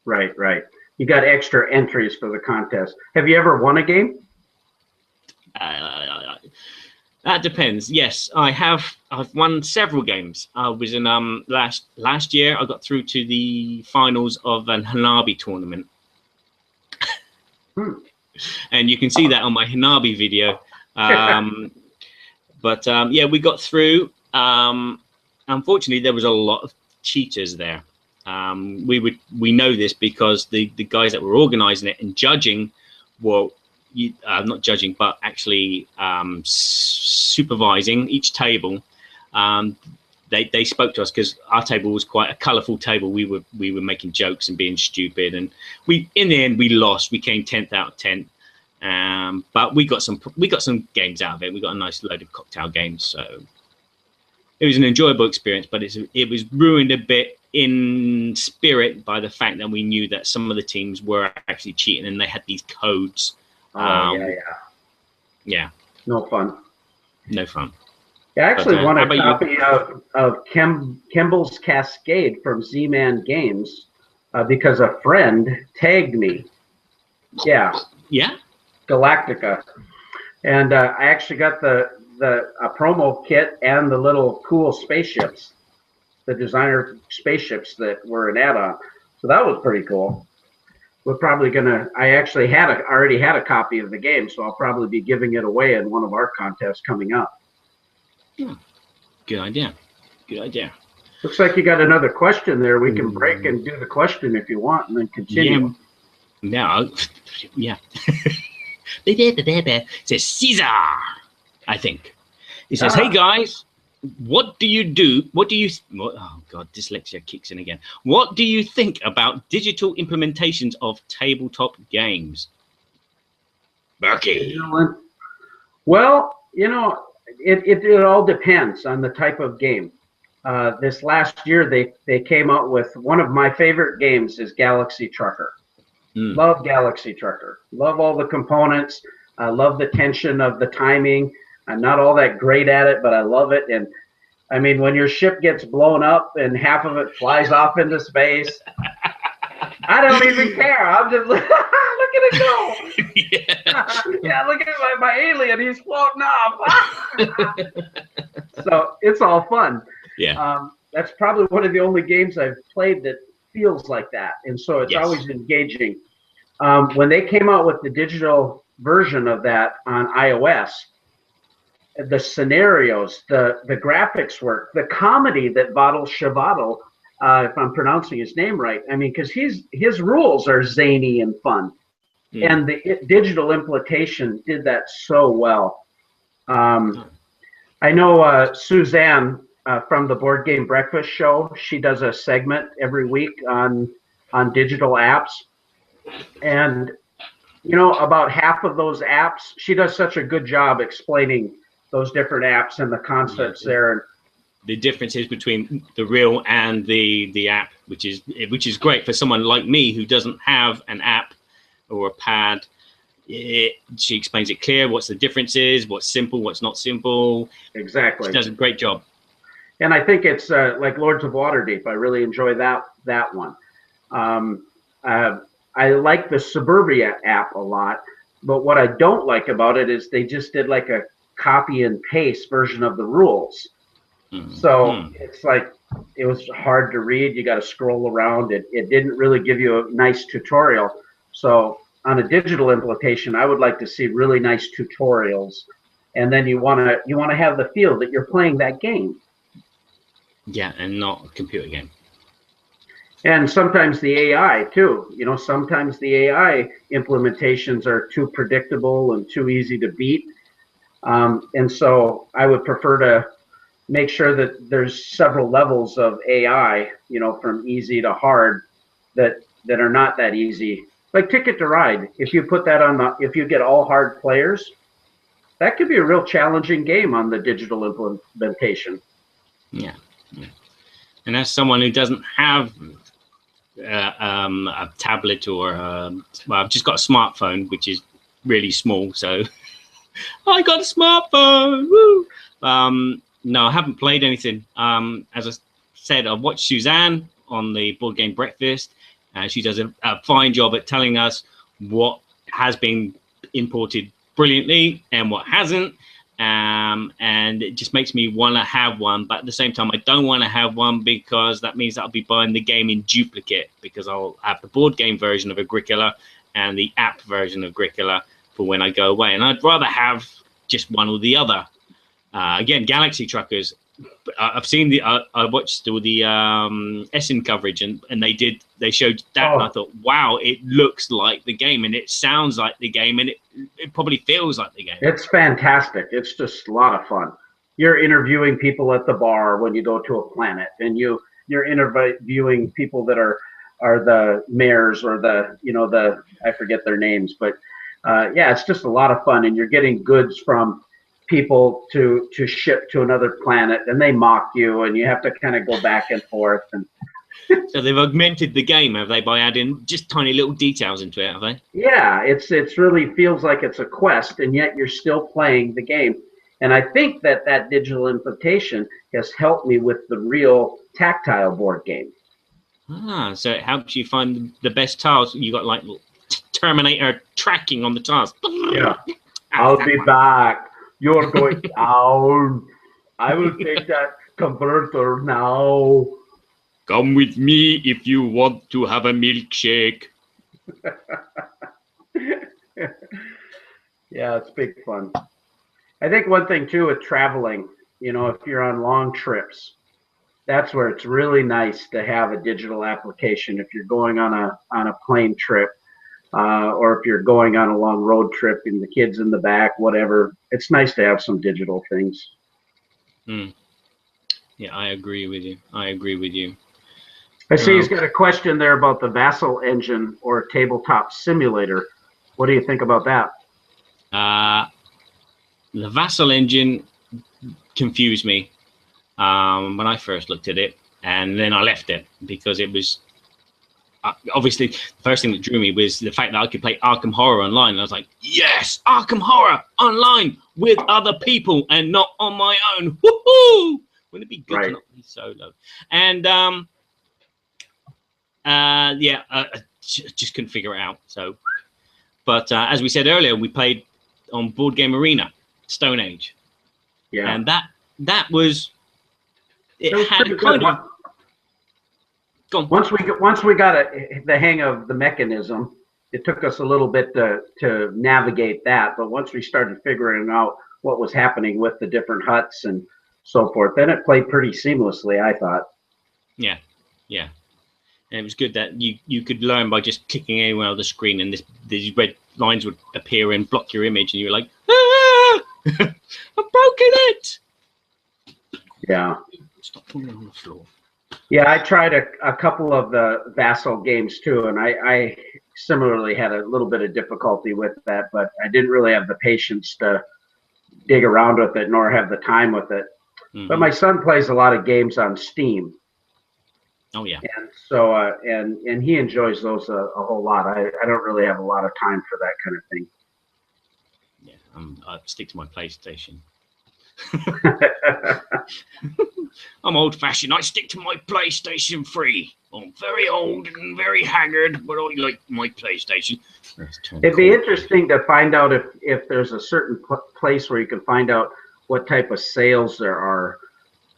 Right, right. You got extra entries for the contest. Have you ever won a game? That depends. Yes, I have. I've won several games. I was in last year. I got through to the finals of an Hanabi tournament, and you can see that on my Hanabi video. But yeah, we got through. Unfortunately, there was a lot of cheaters there. We know this because the guys that were organizing it and judging were not judging, but actually supervising each table. They spoke to us because our table was quite a colourful table. We were making jokes and being stupid, and in the end we lost. We came 10th out of 10, but we got some games out of it. We got a nice load of cocktail games, so it was an enjoyable experience. But it was ruined a bit in spirit by the fact that we knew that some of the teams were actually cheating and they had these codes. Yeah. No fun. No fun. I actually won a how about copy of Kimball's Cascade from Z-Man Games because a friend tagged me. Yeah. Yeah. Galactica. And I actually got a promo kit and the little cool spaceships, the designer spaceships that were an add-on. So that was pretty cool. We're probably I actually already had a copy of the game, so I'll probably be giving it away in one of our contests coming up. Yeah. Good idea. Good idea. Looks like you got another question there. We can break and do the question if you want, and then continue. Yeah. Yeah. It says Caesar, I think. He says, "Hey guys, what do you do? Oh God, dyslexia kicks in again. What do you think about digital implementations of tabletop games?" Burky. Well, it all depends on the type of game. This last year, they came out with one of my favorite games is Galaxy Trucker. Love Galaxy Trucker. Love all the components. I love the tension of the timing. I'm not all that great at it, but I love it. And I mean, when your ship gets blown up and half of it flies off into space, I don't even care. I'm just look at it go. Yeah, look at my alien. He's floating off. So it's all fun. Yeah. That's probably one of the only games I've played that feels like that, and so it's always engaging. When they came out with the digital version of that on iOS, the scenarios, the graphics work, the comedy that Babble, if I'm pronouncing his name right, I mean, because his rules are zany and fun, and the digital implementation did that so well. I know Suzanne from the Board Game Breakfast Show. She does a segment every week on digital apps, and about half of those apps, she does such a good job explaining those different apps and the concepts there. The differences between the real and the app, which is great for someone like me who doesn't have an app or a pad. She explains it clear, what's the differences, what's simple, what's not simple. Exactly. She does a great job. And I think it's like Lords of Waterdeep. I really enjoy that one. I like the Suburbia app a lot, but what I don't like about it is they just did like a copy and paste version of the rules. So it's like, it was hard to read. You got to scroll around. It didn't really give you a nice tutorial. So on a digital implementation, I would like to see really nice tutorials. And then you want to have the feel that you're playing that game. Yeah, and not a computer game. And sometimes the AI too. Sometimes the AI implementations are too predictable and too easy to beat. And so I would prefer to make sure that there's several levels of AI, from easy to hard, that are not that easy. Like Ticket to Ride. If you put that if you get all hard players, that could be a real challenging game on the digital implementation. Yeah. And as someone who doesn't have a tablet or I've just got a smartphone, which is really small, so I got a smartphone. Woo! No, I haven't played anything. As I said, I've watched Suzanne on the Board Game Breakfast. She does a fine job at telling us what has been imported brilliantly and what hasn't. And it just makes me want to have one, but at the same time I don't want to have one because that means I'll be buying the game in duplicate, because I'll have the board game version of Agricola and the app version of Agricola for when I go away, and I'd rather have just one or the other. Again, Galaxy Truckers, I've seen the I watched all the Essen coverage, and they showed that, and I thought, wow, it looks like the game, and it sounds like the game, and it probably feels like the game. It's fantastic. It's just a lot of fun. You're interviewing people at the bar when you go to a planet, and you're interviewing people that are the mayors or the I forget their names, but yeah, it's just a lot of fun, and you're getting goods from people to ship to another planet, and they mock you, and you have to kind of go back and forth. And so they've augmented the game, have they, by adding just tiny little details into it, have they? yeah, it's really feels like it's a quest, and yet you're still playing the game. And I think that digital implementation has helped me with the real tactile board game. Ah, so it helps you find the best tiles. You got like Terminator tracking on the tiles. Yeah, I'll be back. You're going down. I will take that converter now. Come with me if you want to have a milkshake. Yeah, it's big fun. I think one thing too with traveling, if you're on long trips, that's where it's really nice to have a digital application. If you're going on a plane trip, or if you're going on a long road trip and the kids in the back, whatever, it's nice to have some digital things. Yeah, I agree with you. I see he's got a question there about the Vassal engine or tabletop simulator. What do you think about that? The Vassal engine confused me when I first looked at it, and then I left it because it was obviously the first thing that drew me was the fact that I could play Arkham Horror online, and I was like, yes, Arkham Horror online with other people and not on my own. Woohoo! Wouldn't it be good to not be solo? And yeah, I just couldn't figure it out. So, but as we said earlier, we played on Board Game Arena, Stone Age. Yeah, and that was had kind of. Once we got the hang of the mechanism, it took us a little bit to navigate that. But once we started figuring out what was happening with the different huts and so forth, then it played pretty seamlessly, I thought. Yeah, yeah. And it was good that you could learn by just clicking anywhere on the screen, and these red lines would appear and block your image, and you were like, ah! I've broken it! Yeah. Stop falling on the floor. Yeah, I tried a couple of the Vassal games too, and I similarly had a little bit of difficulty with that, but I didn't really have the patience to dig around with it, nor have the time with it. Mm-hmm. But my son plays a lot of games on Steam. Oh yeah. And so and he enjoys those a whole lot. I don't really have a lot of time for that kind of thing. Yeah, I stick to my PlayStation. I'm old-fashioned. I stick to my PlayStation 3. I'm very old and very haggard, but I like my PlayStation. It'd be interesting to find out if there's a certain place where you can find out what type of sales there are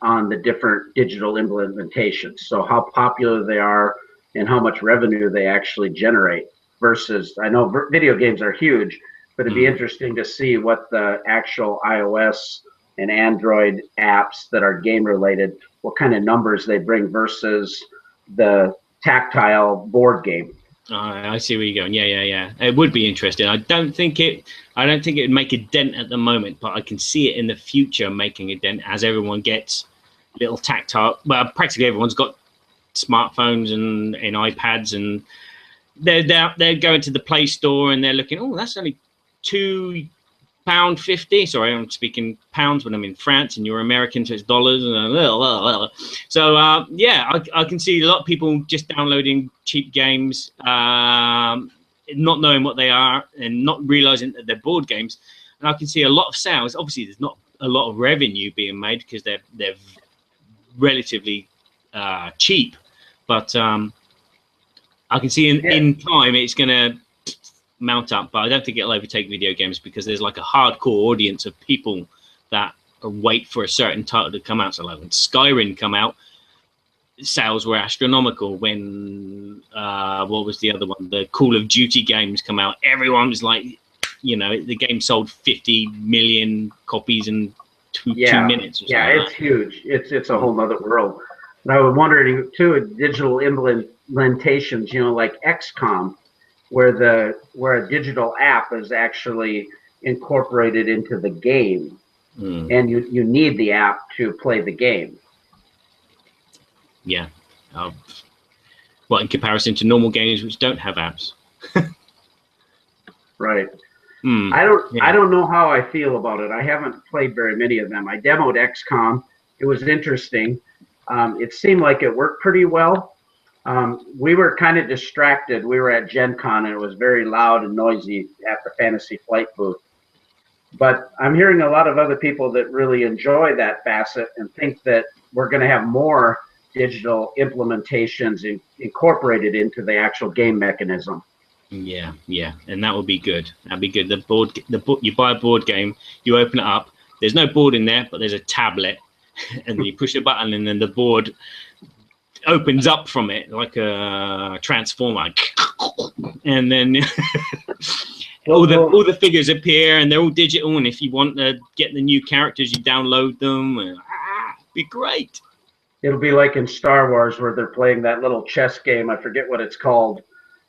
on the different digital implementations. So how popular they are and how much revenue they actually generate versus, I know video games are huge, but it'd be interesting to see what the actual iOS and Android apps that are game related, what kind of numbers they bring versus the tactile board game. I see where you're going. Yeah. It would be interesting. I don't think it would make a dent at the moment, but I can see it in the future making a dent as everyone gets little tactile. Well, practically everyone's got smartphones and iPads, and they're going to the Play Store and they're looking. Oh, that's only £2.50. Sorry, I'm speaking pounds when I'm in France, and you're American, so it's dollars. So yeah, I can see a lot of people just downloading cheap games, not knowing what they are and not realizing that they're board games. And I can see a lot of sales. Obviously, there's not a lot of revenue being made because they're relatively cheap, but I can see in time it's going to mount up, but I don't think it'll overtake video games because there's like a hardcore audience of people that wait for a certain title to come out. So like when Skyrim come out, sales were astronomical. When what was the other one, the Call of Duty games come out, everyone was like, the game sold 50 million copies and 2 minutes or something. Yeah, it's huge. It's a whole other world. And I was wondering too, digital implementations, you know, like XCOM, where a digital app is actually incorporated into the game, and you need the app to play the game. Yeah. Well, in comparison to normal games which don't have apps. Right. I don't know how I feel about it. I haven't played very many of them. I demoed XCOM. It was interesting. It seemed like it worked pretty well. We were kind of distracted. We were at Gen Con and it was very loud and noisy at the Fantasy Flight booth. But I'm hearing a lot of other people that really enjoy that facet and think that we're going to have more digital implementations incorporated into the actual game mechanism. Yeah, and that would be good. That'd be good. The board, you buy a board game, you open it up. There's no board in there, but there's a tablet, and then you push a button, and then the board opens up from it like a transformer, and then all the figures appear, and they're all digital. And if you want to get the new characters, you download them. And, it'd be great. It'll be like in Star Wars where they're playing that little chess game. I forget what it's called.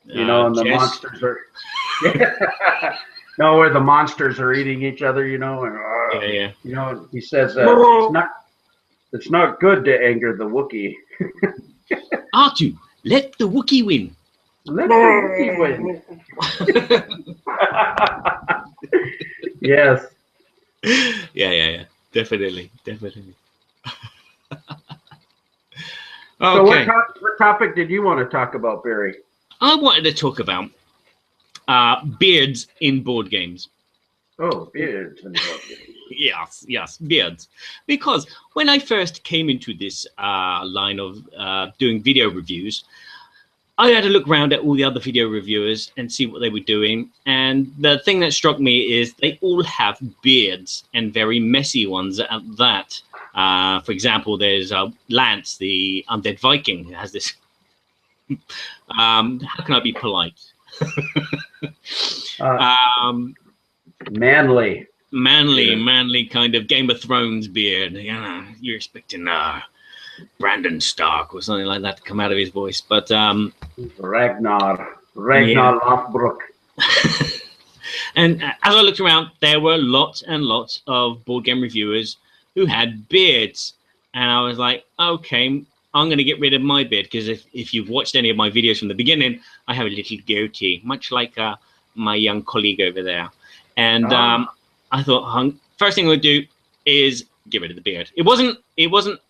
You know, and the monsters are no, where the monsters are eating each other. You know, and you know, he says it's not good to anger the Wookiee. R2, let the Wookiee win. Let the Wookiee win. Yes. Yeah. Definitely. So Okay. what topic did you want to talk about, Barry? I wanted to talk about beards in board games. Oh, beards in board games. Yes, beards. Because when I first came into this line of doing video reviews, I had to look around at all the other video reviewers and see what they were doing. And the thing that struck me is they all have beards, and very messy ones at that. For example, there's Lance, the undead Viking, who has this. How can I be polite? Manly kind of Game of Thrones beard. You know, you're expecting Brandon Stark or something like that to come out of his voice, but Ragnar Lothbrok. And as I looked around, there were lots and lots of board game reviewers who had beards, and I was like, okay, I'm going to get rid of my beard, because if you've watched any of my videos from the beginning, I have a little goatee, much like my young colleague over there. And I thought, first thing I'm going to do is get rid of the beard. It wasn't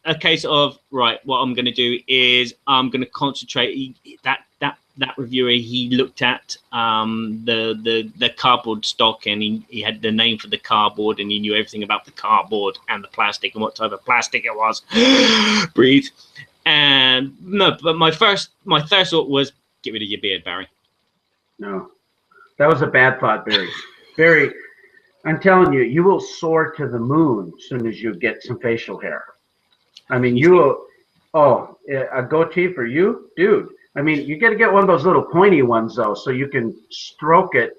a case of, right, what I'm going to do is I'm going to concentrate. That reviewer, he looked at the cardboard stock, and he had the name for the cardboard, and he knew everything about the cardboard and the plastic and what type of plastic it was. Breathe. And no, but my first thought was, get rid of your beard, Barry. No, that was a bad thought, Barry. Barry, I'm telling you, you will soar to the moon as soon as you get some facial hair. I mean, you will. Oh, a goatee for you, dude. I mean, you got to get one of those little pointy ones though, so you can stroke it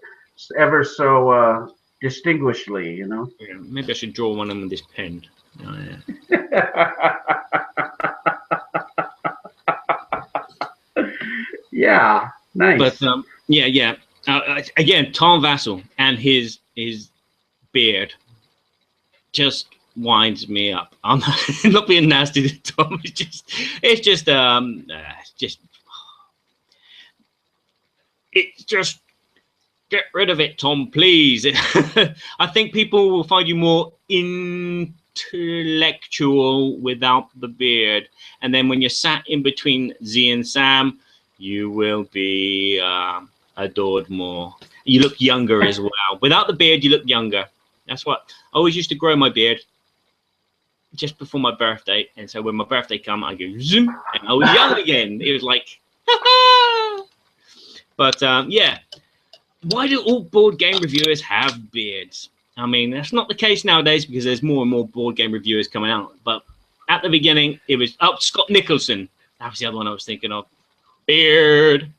ever so distinguishedly. You know. Yeah, maybe I should draw one on this pen. Oh, yeah. Yeah, nice. But yeah. Again, Tom Vassell and his beard just winds me up. I'm not being nasty to Tom. It's just get rid of it, Tom, please. I think people will find you more intellectual without the beard, and then when you're sat in between Z and Sam, you will be adored more. You look younger as well. Without the beard, you look younger. That's what I always used to grow my beard just before my birthday, and so when my birthday come, I go zoom, and I was young again. It was like, but yeah. Why do all board game reviewers have beards? I mean, that's not the case nowadays because there's more and more board game reviewers coming out. But at the beginning, it was Scott Nicholson. That was the other one I was thinking of. Beard.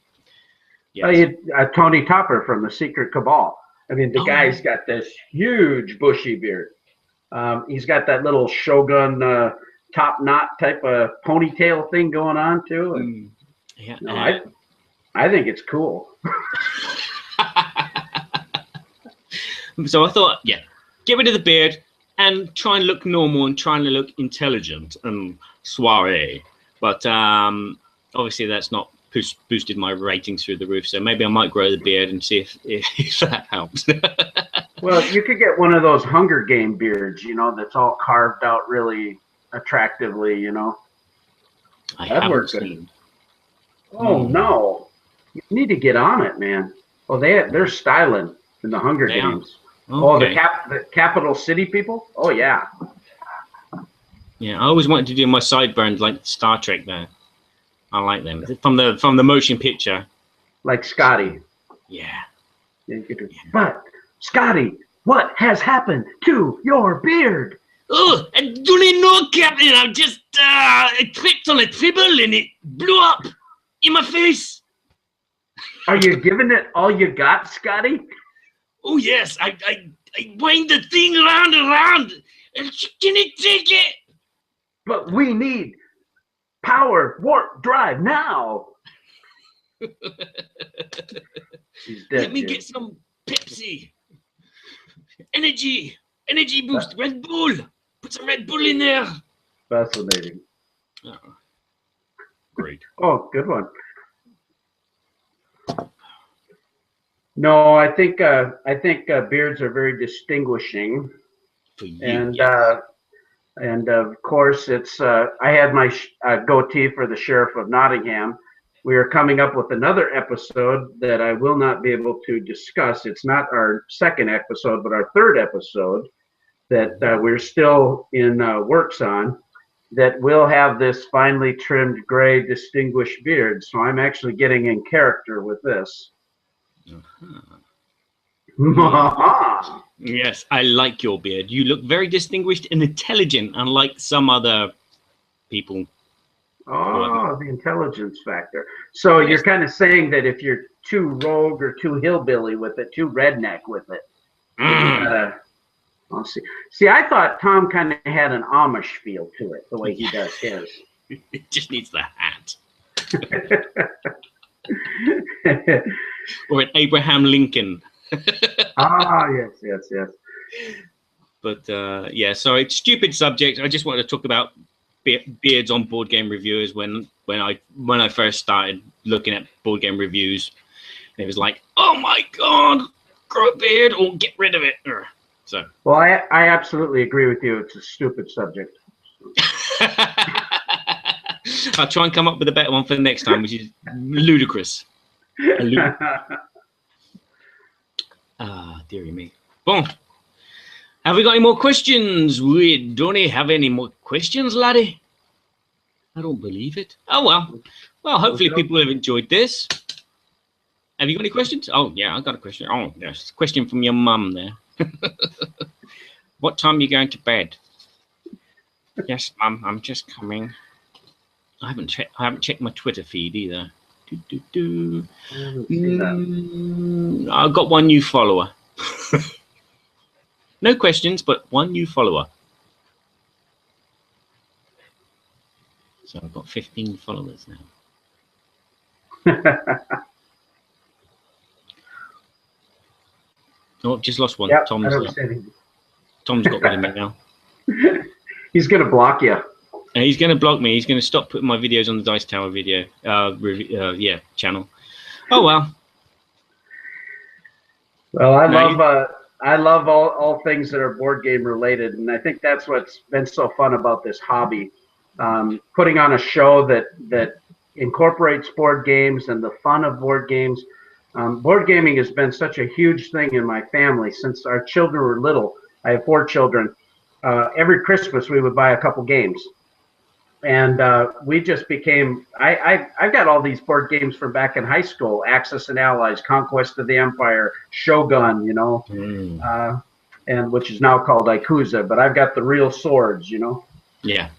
Yes. Tony Topper from the Secret Cabal. I mean, the guy's got this huge bushy beard. He's got that little Shogun top knot type of ponytail thing going on too. And, Yeah. no, I think it's cool. So I thought, yeah, get rid of the beard and try and look normal and trying to look intelligent and soiree. But obviously that's not boosted my ratings through the roof. So maybe I might grow the beard and see if that helps. Well, you could get one of those Hunger Game beards, you know, that's all carved out really attractively, you know. That'd work good. Oh no, you need to get on it, man. Oh, they're styling in the Hunger Games. Okay. Oh, the capital city people. Oh yeah. Yeah, I always wanted to do my sideburns like Star Trek there. I like them from the motion picture. Like Scotty. Yeah. But Scotty, what has happened to your beard? Oh, I don't know, Captain. I just I tripped on a tribble and it blew up in my face. Are you giving it all you got, Scotty? Oh yes, I wind the thing around and around. And can it take it? But we need power, warp, drive now. He's dead, Let me Jim. get some Pepsi. Energy boost, Red Bull. Put some Red Bull in there. Fascinating. Oh, great. Oh, good one. No, I think beards are very distinguishing, For you, and yes. and of course it's. I had my goatee for the Sheriff of Nottingham. We are coming up with another episode that I will not be able to discuss. It's not our second episode, but our third episode that we're still in works on. That will have this finely trimmed gray distinguished beard. So I'm actually getting in character with this. Yes, I like your beard. You look very distinguished and intelligent, unlike some other people. Oh, the intelligence factor. So Yes. you're kind of saying that if you're too rogue or too hillbilly with it, too redneck with it, I'll see. See, I thought Tom kind of had an Amish feel to it, the way he does his. It just needs the hat. Or an Abraham Lincoln. Yes. But yeah, sorry, stupid subject. I just wanted to talk about beards on board game reviewers when I first started looking at board game reviews. It was like, oh my god, grow a beard or get rid of it. So Well, I absolutely agree with you. It's a stupid subject. I'll try and come up with a better one for the next time, which is ludicrous. Ah, dearie me. Bon. Have we got any more questions? We don't have any more questions, laddie. I don't believe it. Oh, well. Well, hopefully people have enjoyed this. Have you got any questions? Oh, yeah, I got a question. Oh, yes. Question from your mum there. What time are you going to bed? Yes, Mum, I'm just coming. I haven't checked my Twitter feed either. I've got one new follower. No questions, but one new follower. So I've got 15 followers now. Oh, I've just lost one. Yep, Tom's got rid of me now. He's going to block you. And he's going to block me. He's going to stop putting my videos on the Dice Tower video, channel. Oh well. Well, I love all things that are board game related, and I think that's what's been so fun about this hobby. Putting on a show that incorporates board games and the fun of board games. Board gaming has been such a huge thing in my family since our children were little. I have 4 children. Every Christmas we would buy a couple games. And we just became, I got all these board games from back in high school, Axis and Allies, Conquest of the Empire, Shogun, you know, and which is now called Yakuza, but I've got the real swords, you know. Yeah.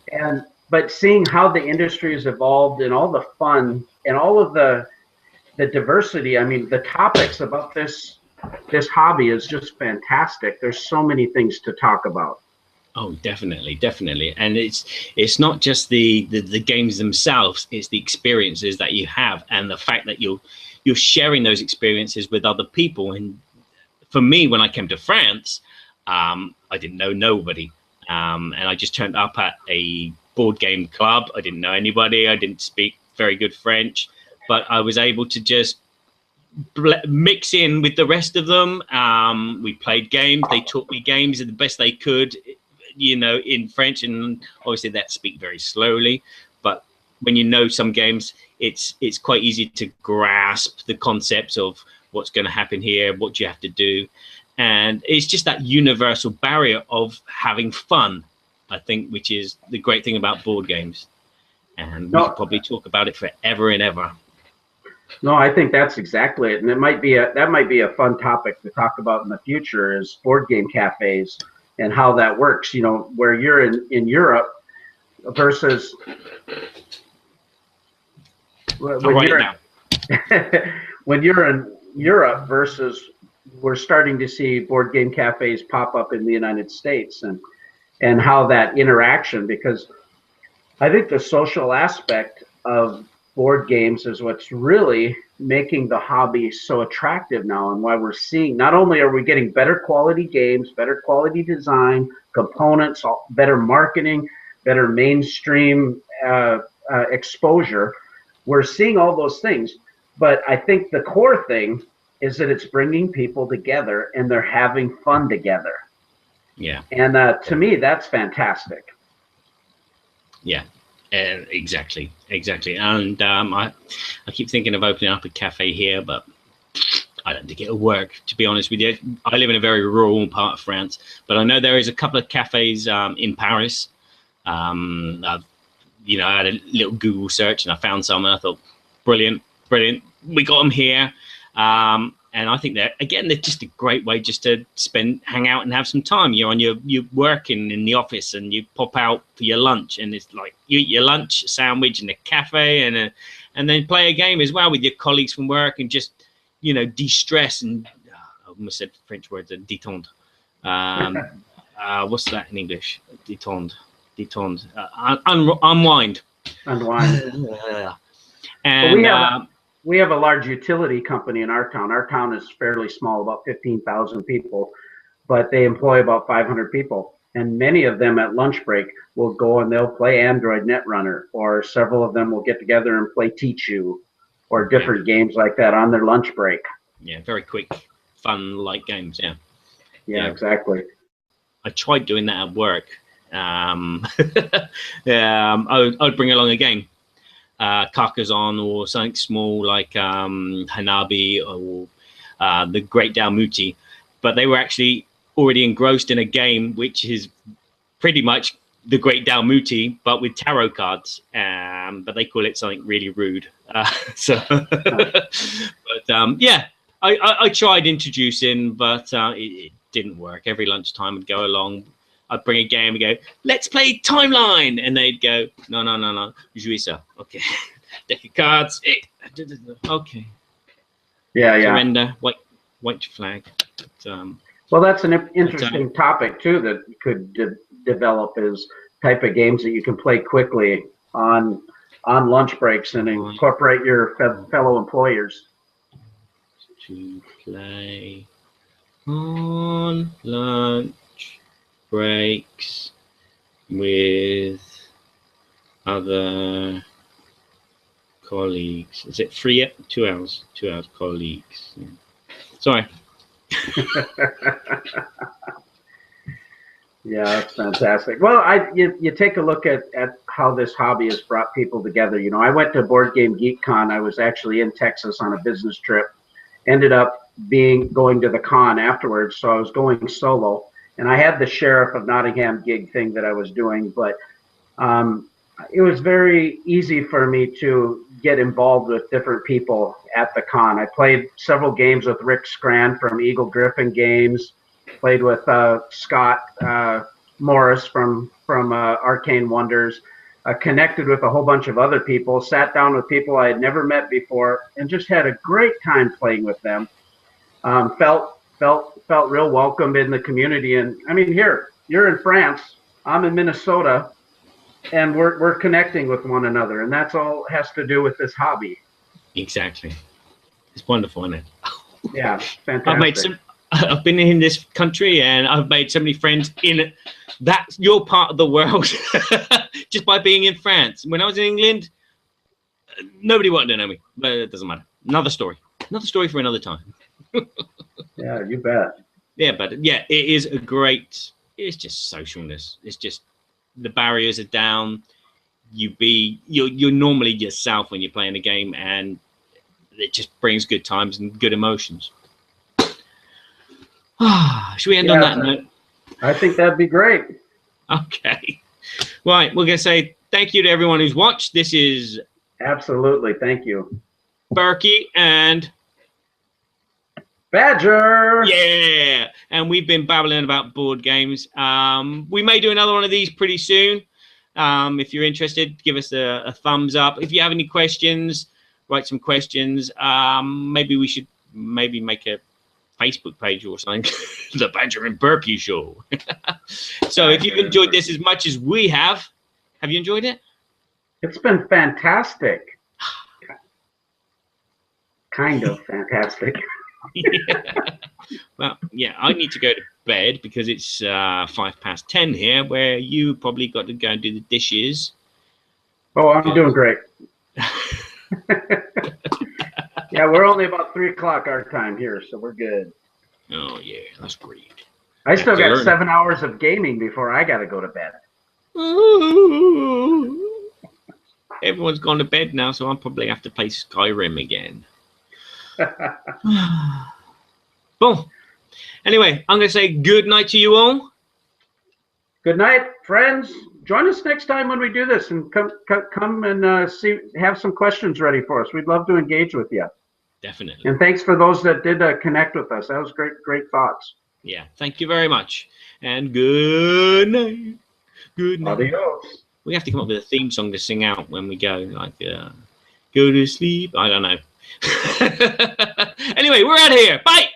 But seeing how the industry has evolved and all the fun and all of the diversity, I mean, the topics about this hobby is just fantastic. There's so many things to talk about. And I think that's what's been so fun about this hobby. Oh, definitely, definitely. And it's not just the games themselves, it's the experiences that you have and the fact that you're sharing those experiences with other people. And for me, when I came to France, I didn't know nobody. And I just turned up at a board game club. I didn't know anybody. I didn't speak very good French, but I was able to just mix in with the rest of them. We played games. They taught me games the best they could, you know, in French, and obviously that speak very slowly. But when you know some games, it's quite easy to grasp the concepts of what's going to happen here, what you have to do. And it's just that universal barrier of having fun, I think, which is the great thing about board games. And we could probably talk about it forever and ever. No, I think that's exactly it. And that might be a fun topic to talk about in the future, is board game cafes and how that works, you know, where you're in Europe versus when you're in Europe versus we're starting to see board game cafes pop up in the United States, and how that interaction, because I think the social aspect of board games is what's really making the hobby so attractive now, and why we're seeing, not only are we getting better quality games, better quality design, components, better marketing, better mainstream exposure, we're seeing all those things. But I think the core thing is that it's bringing people together and they're having fun together. Yeah. And to me, that's fantastic. Yeah. Exactly. And I keep thinking of opening up a cafe here, but I don't think it'll work, to be honest with you. I live in a very rural part of France, but I know there is a couple of cafes in Paris. I had a little Google search and I found some, and I thought, brilliant. We got them here. And I think that, again, they're just a great way just to hang out and have some time. You're working in the office and you pop out for your lunch, and it's like you eat your lunch sandwich in a cafe and then play a game as well with your colleagues from work, and just, you know, de-stress and I almost said French words, détendre. What's that in English? Détendre. Unwind. And we have a large utility company in our town. Our town is fairly small, about 15,000 people, but they employ about 500 people. And many of them at lunch break will go and they'll play Android Netrunner, or several of them will get together and play Teach You, or different games like that on their lunch break. Yeah, very quick, fun, light games. Yeah, exactly. I tried doing that at work. I would bring along a game. Carcassonne, or something small like Hanabi, or the Great Dalmuti, but they were actually already engrossed in a game which is pretty much the Great Dalmuti but with tarot cards, but they call it something really rude. I tried introducing, but it didn't work. Every lunchtime I'd go along, I'd bring a game and go, let's play Timeline. And they'd go, no, jouez ça. Okay. Deck of cards. Okay. Yeah. Surrender. White flag. Well, that's an interesting topic, too, that could develop, is type of games that you can play quickly on lunch breaks and incorporate your fellow employers. To play on lunch breaks with other colleagues. Is it 2 hours? 2 hours colleagues. Yeah. Sorry. Yeah, that's fantastic. Well, you take a look at how this hobby has brought people together. You know, I went to Board Game Geek Con. I was actually in Texas on a business trip. Ended up going to the con afterwards, so I was going solo. And I had the Sheriff of Nottingham gig thing that I was doing, but it was very easy for me to get involved with different people at the con. I played several games with Rick Scran from Eagle Griffin Games, played with Scott Morris from Arcane Wonders, connected with a whole bunch of other people, sat down with people I had never met before, and just had a great time playing with them. Felt real welcomed in the community. And I mean, here, you're in France, I'm in Minnesota, and we're connecting with one another, and that's all has to do with this hobby. Exactly. It's wonderful, isn't it? Yeah, fantastic. I've been in this country, and I've made so many friends in your part of the world just by being in France. When I was in England, nobody wanted to know me, but it doesn't matter. Another story for another time. Yeah, you bet. Yeah, but yeah, it is a great. It's just socialness. It's just the barriers are down. You're normally yourself when you're playing a game, and it just brings good times and good emotions. Should we end on that note? I think that'd be great. Okay. Right, we're going to say thank you to everyone who's watched. This is absolutely, thank you, Burky and Badger. Yeah, and we've been babbling about board games. We may do another one of these pretty soon. If you're interested, give us a thumbs up. If you have any questions, write some questions. Maybe we should make a Facebook page or something. The Badger and Burky Show. So if you've enjoyed this as much as we have you enjoyed it? It's been fantastic. Kind of fantastic. Yeah. Well, yeah, I need to go to bed because it's 10:05 here, where you probably got to go and do the dishes. Oh, I'm doing great. Yeah, we're only about 3 o'clock our time here, so we're good. Oh yeah, that's great. I still got 7 hours of gaming before I got to go to bed. Everyone's gone to bed now, so I'll probably have to play Skyrim again. Well, anyway, I'm going to say good night to you all. Good night, friends. Join us next time when we do this, and come and have some questions ready for us. We'd love to engage with you. Definitely. And thanks for those that did connect with us. That was great thoughts. Yeah, thank you very much. And good night. Good night. Adios. We have to come up with a theme song to sing out when we go, like, go to sleep. I don't know. Anyway, we're out of here. Bye.